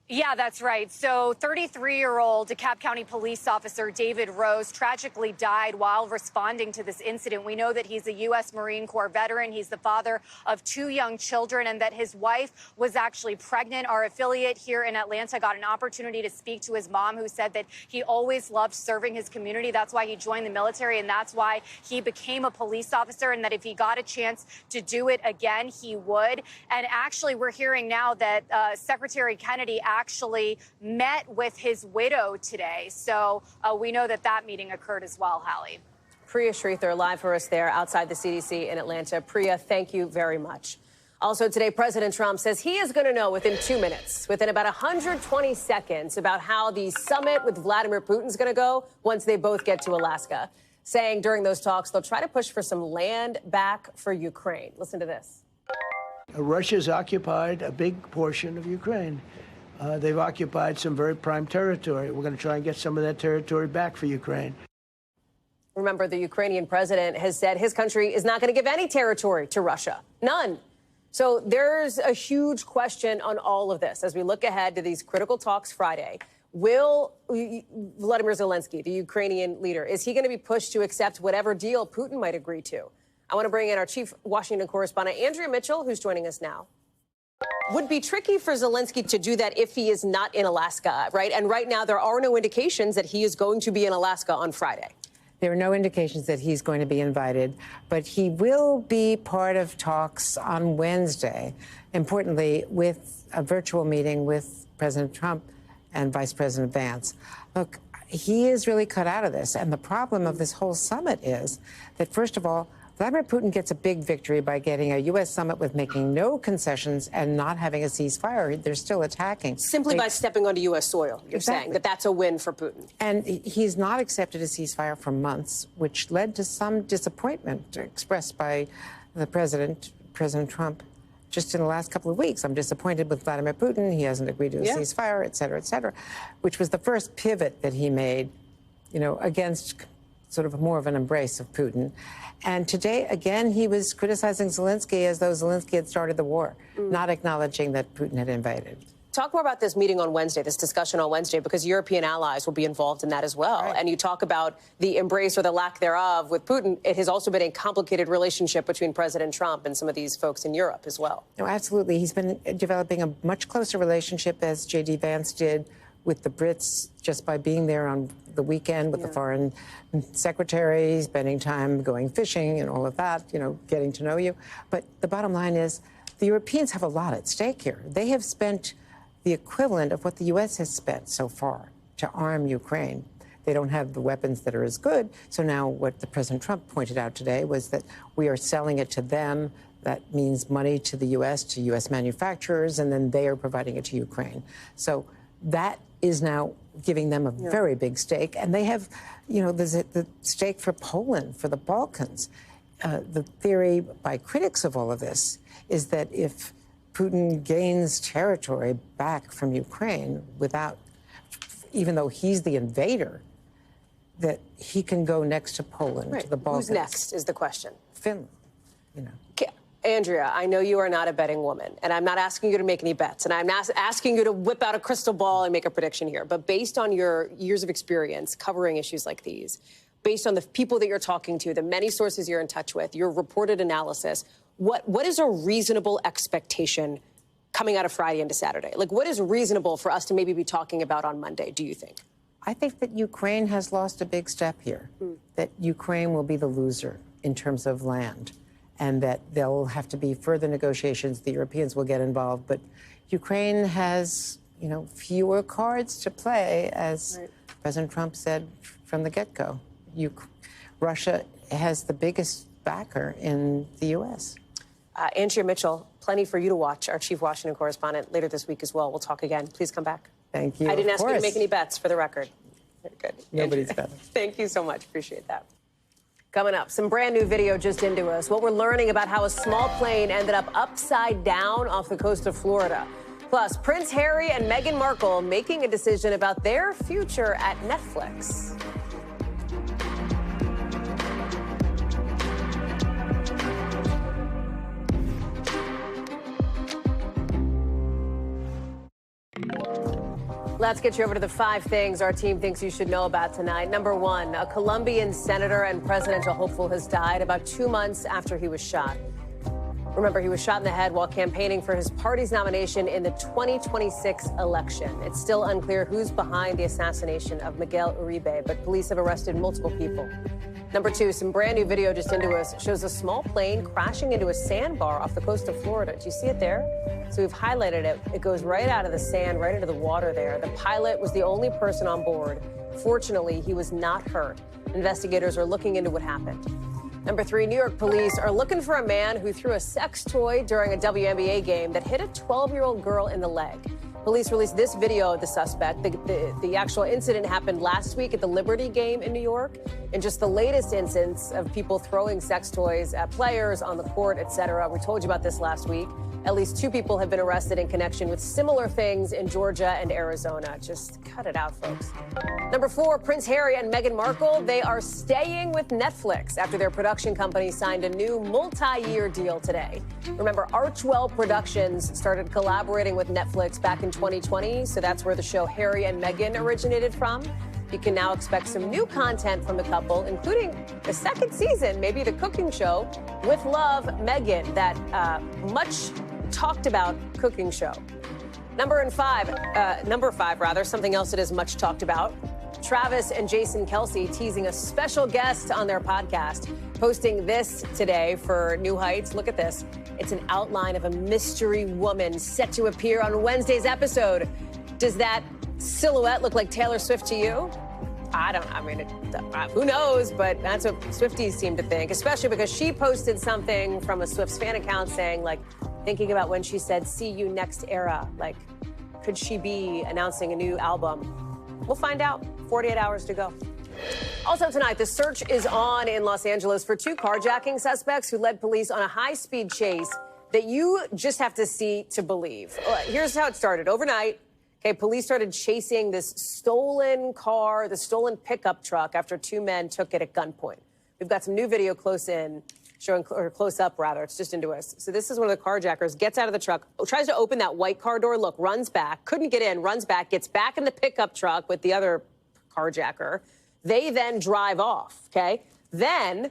Yeah, that's right. So 33-year-old DeKalb County police officer David Rose tragically died while responding to this incident. We know that he's a U.S. Marine Corps veteran. He's the father of 2 young children and that his wife was actually pregnant. Our affiliate here in Atlanta got an opportunity to speak to his mom, who said that he always loved serving his community. That's why he joined the military, and that's why he became a police officer, and that if he got a chance to do it again, he would. And actually, we're hearing now that Secretary Kennedy actually met with his widow today. So we know that that meeting occurred as well, Hallie. Priya Sridhar live for us there outside the CDC in Atlanta. Priya, thank you very much. Also today, President Trump says he is going to know within 2 minutes, within about 120 seconds, about how the summit with Vladimir Putin is going to go once they both get to Alaska, saying during those talks they'll try to push for some land back for Ukraine. Listen to this. Russia's occupied a big portion of Ukraine. They've occupied some very prime territory. We're going to try and get some of that territory back for Ukraine. Remember, the Ukrainian president has said his country is not going to give any territory to Russia. None. So there's a huge question on all of this as we look ahead to these critical talks Friday. Will Vladimir Zelensky, the Ukrainian leader, is he going to be pushed to accept whatever deal Putin might agree to? I want to bring in our chief Washington correspondent, Andrea Mitchell, who's joining us now. Would be tricky for Zelensky to do that if he is not in Alaska, right? And right now, there are no indications that he is going to be in Alaska on Friday. There are no indications that he's going to be invited, but he will be part of talks on Wednesday, importantly, with a virtual meeting with President Trump and Vice President Vance. Look, he is really cut out of this. And the problem of this whole summit is that, first of all, Vladimir Putin gets a big victory by getting a U.S. summit with making no concessions and not having a ceasefire. They're still attacking. Simply by stepping onto U.S. soil, you're saying that that's a win for Putin. And he's not accepted a ceasefire for months, which led to some disappointment expressed by the President Trump, just in the last couple of weeks. I'm disappointed with Vladimir Putin. He hasn't agreed to a ceasefire, et cetera, which was the first pivot that he made, against sort of more of an embrace of Putin. And today, again, he was criticizing Zelensky as though Zelensky had started the war, not acknowledging that Putin had invaded. Talk more about this meeting on Wednesday, this discussion on Wednesday, because European allies will be involved in that as well. Right. And you talk about the embrace or the lack thereof with Putin. It has also been a complicated relationship between President Trump and some of these folks in Europe as well. No, absolutely. He's been developing a much closer relationship, as J.D. Vance did, with the Brits just by being there on the weekend with the foreign secretary, spending time going fishing and all of that, getting to know you. But the bottom line is the Europeans have a lot at stake here. They have spent the equivalent of what the U.S. has spent so far to arm Ukraine. They don't have the weapons that are as good. So now what the President Trump pointed out today was that we are selling it to them. That means money to the U.S., to U.S. manufacturers, and then they are providing it to Ukraine. So that is now giving them a very big stake. And they have, there's the stake for Poland, for the Balkans. The theory by critics of all of this is that if Putin gains territory back from Ukraine without, even though he's the invader, that he can go next to Poland, to the Balkans. Who's next is the question. Finland, Andrea, I know you are not a betting woman, and I'm not asking you to make any bets, and I'm not asking you to whip out a crystal ball and make a prediction here. But based on your years of experience covering issues like these, based on the people that you're talking to, the many sources you're in touch with, your reported analysis, what is a reasonable expectation coming out of Friday into Saturday? Like, what is reasonable for us to maybe be talking about on Monday, do you think? I think that Ukraine has lost a big step here, that Ukraine will be the loser in terms of land, and that there'll have to be further negotiations. The Europeans will get involved, but Ukraine has, fewer cards to play, as President Trump said from the get-go. Russia has the biggest backer in the U.S. Andrea Mitchell, plenty for you to watch, our chief Washington correspondent, later this week as well. We'll talk again. Please come back. Thank you. I didn't ask you to make any bets, for the record. Very good. Nobody's betting. Thank you so much. Appreciate that. Coming up, some brand new video just into us. What we're learning about how a small plane ended up upside down off the coast of Florida. Plus, Prince Harry and Meghan Markle making a decision about their future at Netflix. Let's get you over to the 5 things our team thinks you should know about tonight. Number 1, a Colombian senator and presidential hopeful has died about 2 months after he was shot. Remember, he was shot in the head while campaigning for his party's nomination in the 2026 election. It's still unclear who's behind the assassination of Miguel Uribe, but police have arrested multiple people. Number 2, some brand new video just into us shows a small plane crashing into a sandbar off the coast of Florida. Do you see it there? So we've highlighted it. It goes right out of the sand, right into the water there. The pilot was the only person on board. Fortunately, he was not hurt. Investigators are looking into what happened. Number 3, New York police are looking for a man who threw a sex toy during a WNBA game that hit a 12-year-old girl in the leg. Police released this video of the suspect. The actual incident happened last week at the Liberty game in New York. And just the latest instance of people throwing sex toys at players on the court, etc. We told you about this last week. At least 2 people have been arrested in connection with similar things in Georgia and Arizona. Just cut it out, folks. Number 4, Prince Harry and Meghan Markle, they are staying with Netflix after their production company signed a new multi-year deal today. Remember, Archwell Productions started collaborating with Netflix back in 2020, so that's where the show Harry and Meghan originated from. You can now expect some new content from the couple, including the 2nd season, maybe the cooking show, With Love, Meghan, that much talked about cooking show. Number 5, something else that is much talked about. Travis and Jason Kelsey teasing a special guest on their podcast, posting this today for New Heights. Look at this. It's an outline of a mystery woman set to appear on Wednesday's episode. Does that silhouette look like Taylor Swift to you? Who knows, but that's what Swifties seem to think, especially because she posted something from a Swift's fan account saying, like, thinking about when she said, "See you next era." Like, could she be announcing a new album? We'll find out. 48 hours to go. Also tonight, the search is on in Los Angeles for 2 carjacking suspects who led police on a high-speed chase that you just have to see to believe. Here's how it started. Overnight, police started chasing this stolen car, the stolen pickup truck, after 2 men took it at gunpoint. We've got some new video close up, it's just into us. So this is one of the carjackers, gets out of the truck, tries to open that white car door, runs back, couldn't get in, runs back, gets back in the pickup truck with the other carjacker. They then drive off, Then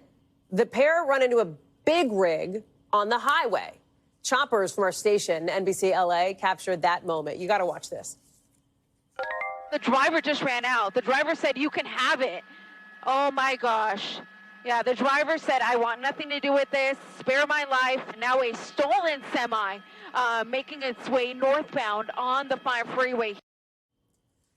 the pair run into a big rig on the highway. Choppers from our station, NBC LA, captured that moment. You got to watch this. The driver just ran out. The driver said, "You can have it." Oh my gosh. Yeah, the driver said, "I want nothing to do with this. Spare my life." Now a stolen semi making its way northbound on the 5 freeway.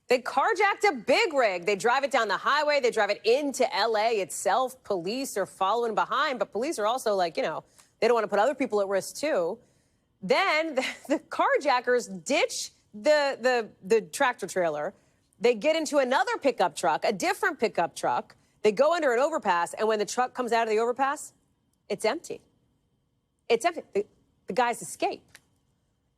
They carjacked a big rig. They drive it down the highway. They drive it into L.A. itself. Police are following behind, but police are also they don't want to put other people at risk, too. Then the carjackers ditch the tractor trailer. They get into another pickup truck, a different pickup truck. They go under an overpass, and when the truck comes out of the overpass, it's empty. It's empty. The guys escape.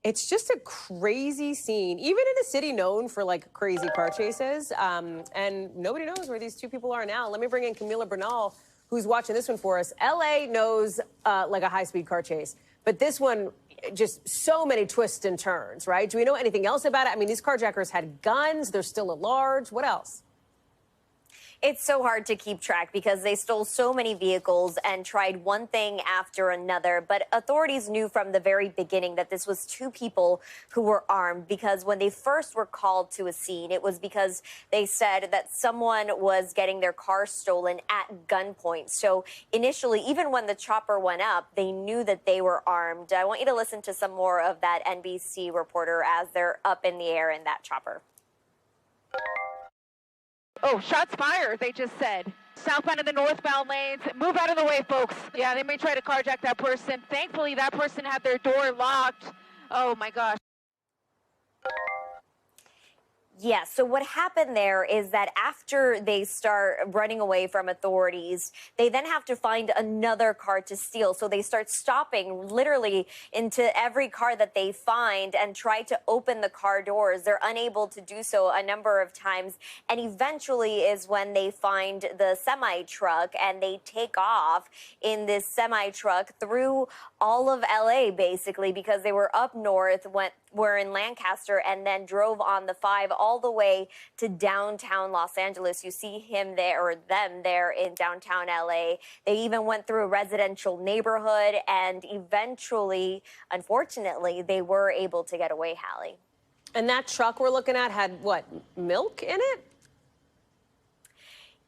It's just a crazy scene, even in a city known for crazy car chases. And nobody knows where these 2 people are now. Let me bring in Camila Bernal, who's watching this one for us. LA knows a high-speed car chase, but this one, just so many twists and turns, right? Do we know anything else about it? I mean, these carjackers had guns. They're still at large. What else? It's so hard to keep track because they stole so many vehicles and tried one thing after another. But authorities knew from the very beginning that this was 2 people who were armed, because when they first were called to a scene, it was because they said that someone was getting their car stolen at gunpoint. So initially, even when the chopper went up, they knew that they were armed. I want you to listen to some more of that NBC reporter as they're up in the air in that chopper. Oh, shots fired, they just said. Southbound in the northbound lanes. Move out of the way, folks. Yeah, they may try to carjack that person. Thankfully, that person had their door locked. Oh, my gosh. Yeah, so what happened there is that after they start running away from authorities, they then have to find another car to steal. So they start stopping literally into every car that they find and try to open the car doors. They're unable to do so a number of times. And eventually is when they find the semi-truck and they take off in this semi-truck through all of LA, basically, because they were up north, were in Lancaster, and then drove on the 5 all the way to downtown Los Angeles. You see him there, or them there, in downtown LA. They even went through a residential neighborhood, and eventually, unfortunately, they were able to get away, Hallie. And that truck we're looking at had, what, milk in it?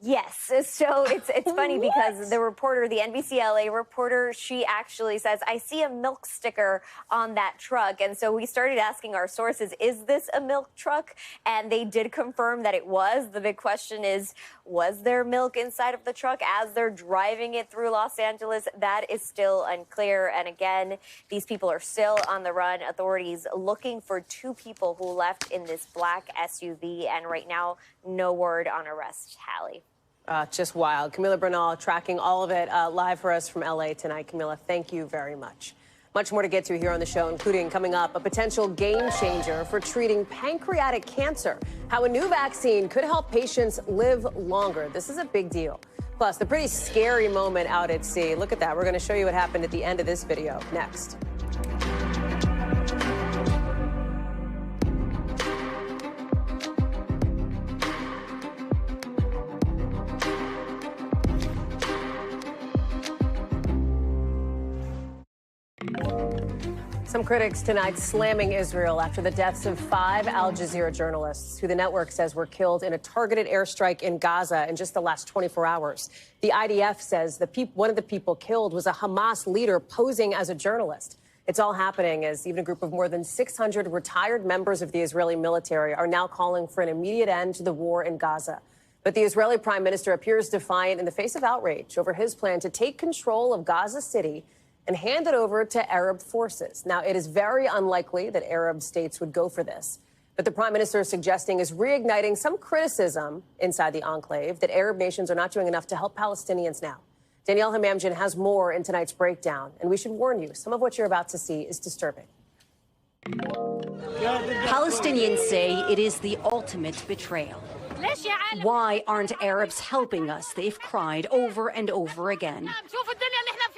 Yes. So it's funny because the reporter, the NBC LA reporter, she actually says, "I see a milk sticker on that truck." And so we started asking our sources, is this a milk truck? And they did confirm that it was. The big question is, was there milk inside of the truck as they're driving it through Los Angeles? That is still unclear. And again, these people are still on the run. Authorities looking for 2 people who left in this black SUV. And right now, no word on arrest, Hallie. Just wild. Camila Bernal tracking all of it live for us from LA tonight. Camila, thank you very much. Much more to get to here on the show, including coming up a potential game changer for treating pancreatic cancer, how a new vaccine could help patients live longer. This is a big deal. Plus, the pretty scary moment out at sea. Look at that. We're going to show you what happened at the end of this video next. Some critics tonight slamming Israel after the deaths of 5 Al Jazeera journalists who the network says were killed in a targeted airstrike in Gaza in just the last 24 hours. The IDF says one of the people killed was a Hamas leader posing as a journalist. It's all happening as even a group of more than 600 retired members of the Israeli military are now calling for an immediate end to the war in Gaza. But the Israeli prime minister appears defiant in the face of outrage over his plan to take control of Gaza City and hand it over to Arab forces. Now, it is very unlikely that Arab states would go for this. But the prime minister is suggesting is reigniting some criticism inside the enclave that Arab nations are not doing enough to help Palestinians now. Danielle Hamamjian has more in tonight's breakdown. And we should warn you, some of what you're about to see is disturbing. Palestinians say it is the ultimate betrayal. Why aren't Arabs helping us? They've cried over and over again.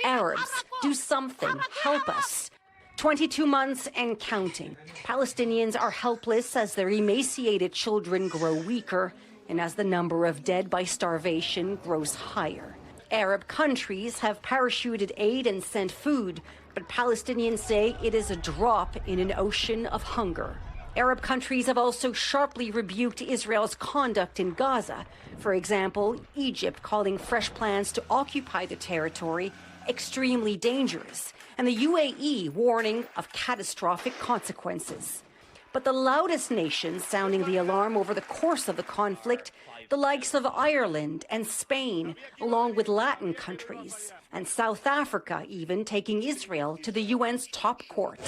Arabs, do something. Help us. 22 months and counting. Palestinians are helpless as their emaciated children grow weaker and as the number of dead by starvation grows higher. Arab countries have parachuted aid and sent food, but Palestinians say it is a drop in an ocean of hunger. Arab countries have also sharply rebuked Israel's conduct in Gaza. For example, Egypt calling fresh plans to occupy the territory extremely dangerous, and the UAE warning of catastrophic consequences. But the loudest nations sounding the alarm over the course of the conflict, the likes of Ireland and Spain, along with Latin countries, and South Africa even taking Israel to the UN's top court.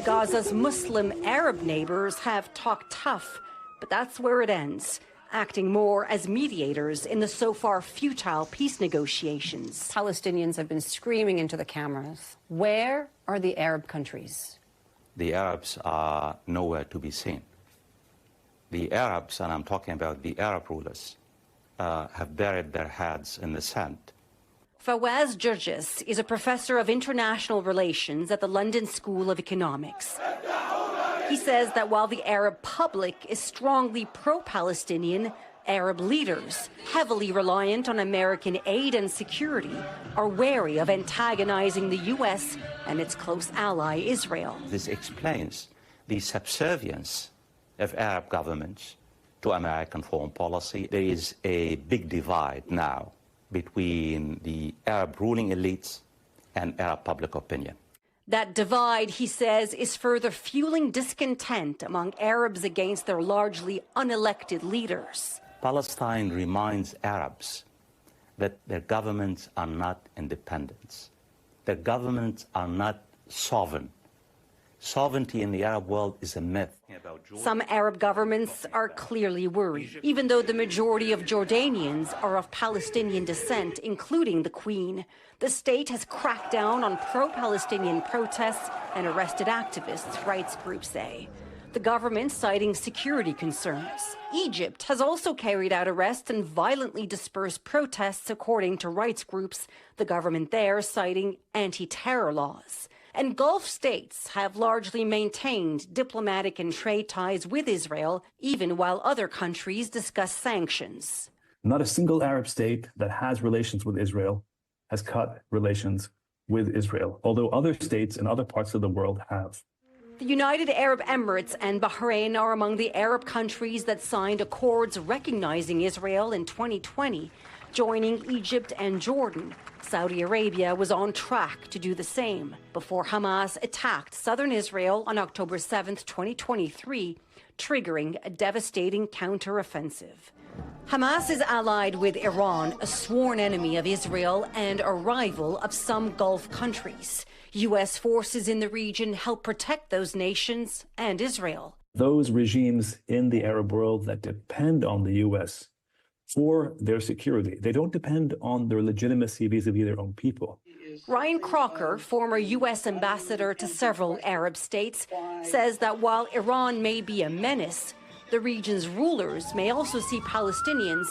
Gaza's Muslim Arab neighbors have talked tough, but that's where it ends, acting more as mediators in the so far futile peace negotiations. Palestinians have been screaming into the cameras. Where are the Arab countries? The Arabs are nowhere to be seen. The Arabs, and I'm talking about the Arab rulers, have buried their heads in the sand. Fawaz Gerges is a professor of international relations at the London School of Economics. He says that while the Arab public is strongly pro-Palestinian, Arab leaders, heavily reliant on American aid and security, are wary of antagonizing the U.S. and its close ally, Israel. This explains the subservience of Arab governments to American foreign policy. There is a big divide now between the Arab ruling elites and Arab public opinion. That divide, he says, is further fueling discontent among Arabs against their largely unelected leaders. Palestine reminds Arabs that their governments are not independent. Their governments are not sovereign. Sovereignty in the Arab world is a myth. Some Arab governments are clearly worried, even though the majority of Jordanians are of Palestinian descent, including the Queen. The state has cracked down on pro-Palestinian protests and arrested activists, rights groups say. The government citing security concerns. Egypt has also carried out arrests and violently dispersed protests, according to rights groups, the government there citing anti-terror laws. And Gulf states have largely maintained diplomatic and trade ties with Israel, even while other countries discuss sanctions. Not a single Arab state that has relations with Israel has cut relations with Israel, although other states in other parts of the world have. The United Arab Emirates and Bahrain are among the Arab countries that signed accords recognizing Israel in 2020, joining Egypt and Jordan. Saudi Arabia was on track to do the same before Hamas attacked southern Israel on October 7, 2023, triggering a devastating counteroffensive. Hamas is allied with Iran, a sworn enemy of Israel and a rival of some Gulf countries. U.S. forces in the region help protect those nations and Israel. Those regimes in the Arab world that depend on the U.S. for their security, they don't depend on their legitimacy vis-a-vis their own people. Ryan Crocker, former U.S. ambassador to several Arab states, says that while Iran may be a menace, the region's rulers may also see Palestinians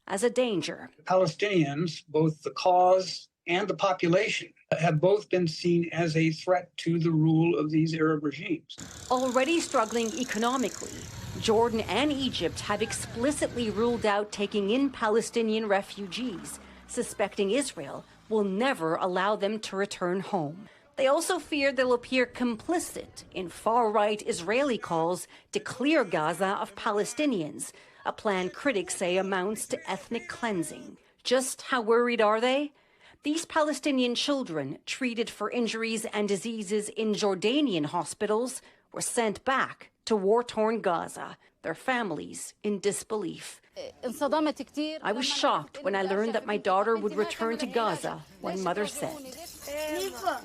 as a danger. Palestinians, both the cause and the population, have both been seen as a threat to the rule of these Arab regimes. Already struggling economically, Jordan and Egypt have explicitly ruled out taking in Palestinian refugees, suspecting Israel will never allow them to return home. They also fear they'll appear complicit in far-right Israeli calls to clear Gaza of Palestinians, a plan critics say amounts to ethnic cleansing. Just how worried are they? These Palestinian children treated for injuries and diseases in Jordanian hospitals were sent back to war-torn Gaza, their families in disbelief. I was shocked when I learned that my daughter would return to Gaza, one mother said.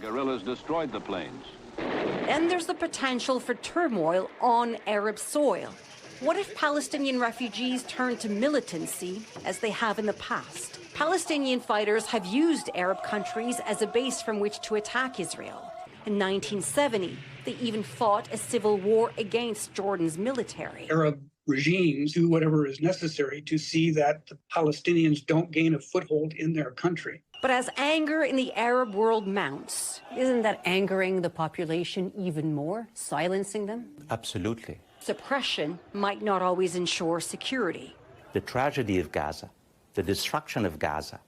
Guerrillas destroyed the planes. And there's the potential for turmoil on Arab soil. What if Palestinian refugees turn to militancy as they have in the past? Palestinian fighters have used Arab countries as a base from which to attack Israel. In 1970, they even fought a civil war against Jordan's military. Arab regimes do whatever is necessary to see that the Palestinians don't gain a foothold in their country. But as anger in the Arab world mounts, isn't that angering the population even more, silencing them? Absolutely. Suppression might not always ensure security. The tragedy of Gaza, the destruction of Gaza,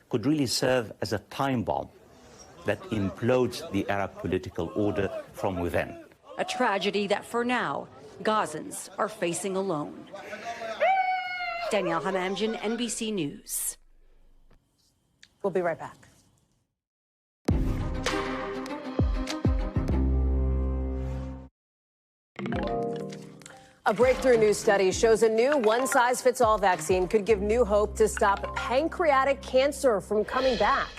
could really serve as a time bomb that implodes the Arab political order from within. A tragedy that, for now, Gazans are facing alone. Danielle Hamamjian, NBC News. We'll be right back. A breakthrough new study shows a new one-size-fits-all vaccine could give new hope to stop pancreatic cancer from coming back.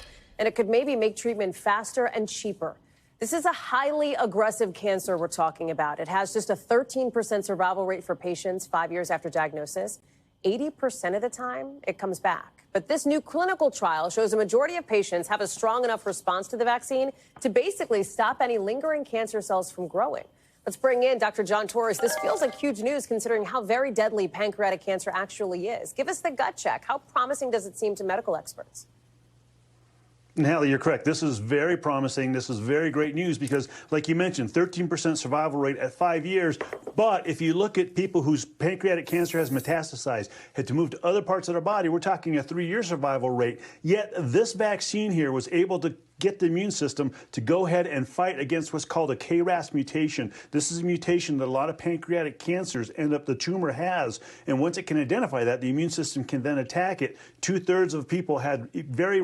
And it could maybe make treatment faster and cheaper. This is a highly aggressive cancer we're talking about. It has just a 13% survival rate for patients 5 years after diagnosis. 80% of the time, it comes back. But this new clinical trial shows a majority of patients have a strong enough response to the vaccine to basically stop any lingering cancer cells from growing. Let's bring in Dr. John Torres. This feels like huge news considering how very deadly pancreatic cancer actually is. Give us the gut check. How promising does it seem to medical experts? And Hallie, you're correct. This is very promising. This is very great news because, like you mentioned, 13% survival rate at 5 years. But if you look at people whose pancreatic cancer has metastasized, had to move to other parts of their body, we're talking a 3-year survival rate. Yet this vaccine here was able to get the immune system to go ahead and fight against what's called a KRAS mutation. This is a mutation that a lot of pancreatic cancers end up the tumor has. And once it can identify that, the immune system can then attack it. 2/3 of people had very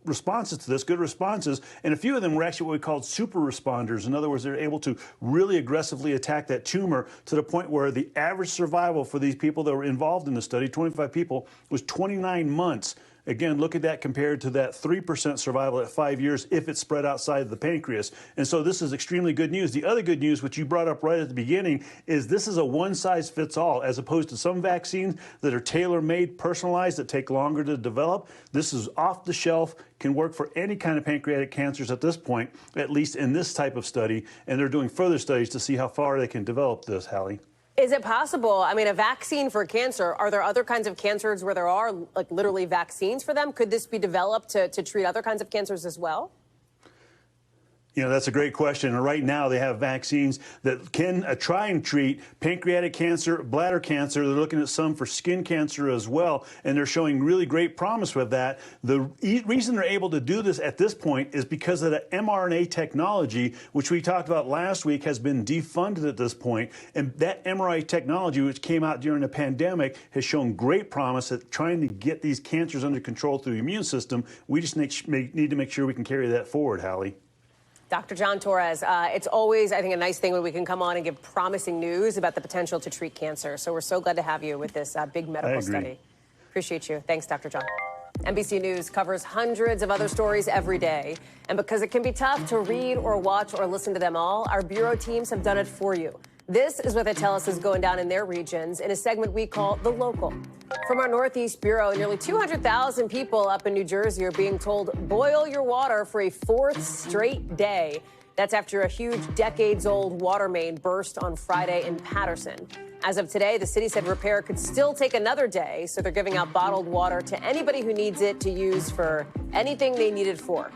responses to this, good responses, and a few of them were actually what we called super responders. In other words, they're able to really aggressively attack that tumor to the point where the average survival for these people that were involved in the study, 25 people, was 29 months. Again, look at that compared to that 3% survival at 5 years if it's spread outside of the pancreas. And so this is extremely good news. The other good news, which you brought up right at the beginning, is this is a one-size-fits-all, as opposed to some vaccines that are tailor-made, personalized, that take longer to develop. This is off the shelf, can work for any kind of pancreatic cancers at this point, at least in this type of study. And they're doing further studies to see how far they can develop this, Hallie. Is it possible? I mean, a vaccine for cancer, are there other kinds of cancers where there are like literally vaccines for them? Could this be developed to treat other kinds of cancers as well? You know, that's a great question. And right now they have vaccines that can try and treat pancreatic cancer, bladder cancer. They're looking at some for skin cancer as well. And they're showing really great promise with that. The reason they're able to do this at this point is because of the mRNA technology, which we talked about last week, has been defunded at this point. And that mRNA technology, which came out during the pandemic, has shown great promise at trying to get these cancers under control through the immune system. We just need to make sure we can carry that forward, Hallie. Dr. John Torres, it's always, I think, a nice thing when we can come on and give promising news about the potential to treat cancer. So we're so glad to have you with this big medical study. Appreciate you. Thanks, Dr. John. NBC News covers hundreds of other stories every day. And because it can be tough to read or watch or listen to them all, our bureau teams have done it for you. This is what they tell us is going down in their regions in a segment we call The Local. From our Northeast Bureau, nearly 200,000 people up in New Jersey are being told, boil your water for a fourth straight day. That's after a huge decades-old water main burst on Friday in Paterson. As of today, the city said repair could still take another day, so they're giving out bottled water to anybody who needs it to use for anything they need it for.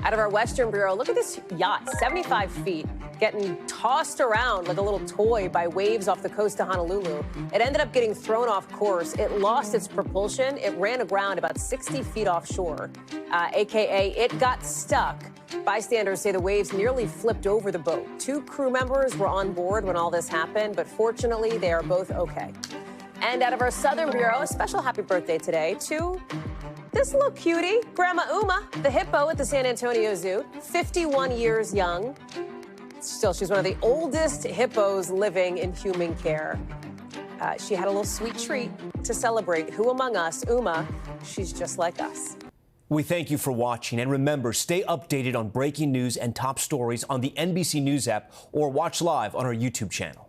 Out of our Western Bureau, look at this yacht, 75 feet, getting tossed around like a little toy by waves off the coast of Honolulu. It ended up getting thrown off course. It lost its propulsion. It ran aground about 60 feet offshore, a.k.a. it got stuck. Bystanders say the waves nearly flipped over the boat. 2 crew members were on board when all this happened, but fortunately, they are both okay. And out of our Southern Bureau, a special happy birthday today to this little cutie, Grandma Uma, the hippo at the San Antonio Zoo, 51 years young. Still, she's one of the oldest hippos living in human care. She had a little sweet treat to celebrate. Who among us? Uma, she's just like us. We thank you for watching, and remember, stay updated on breaking news and top stories on the NBC News app or watch live on our YouTube channel.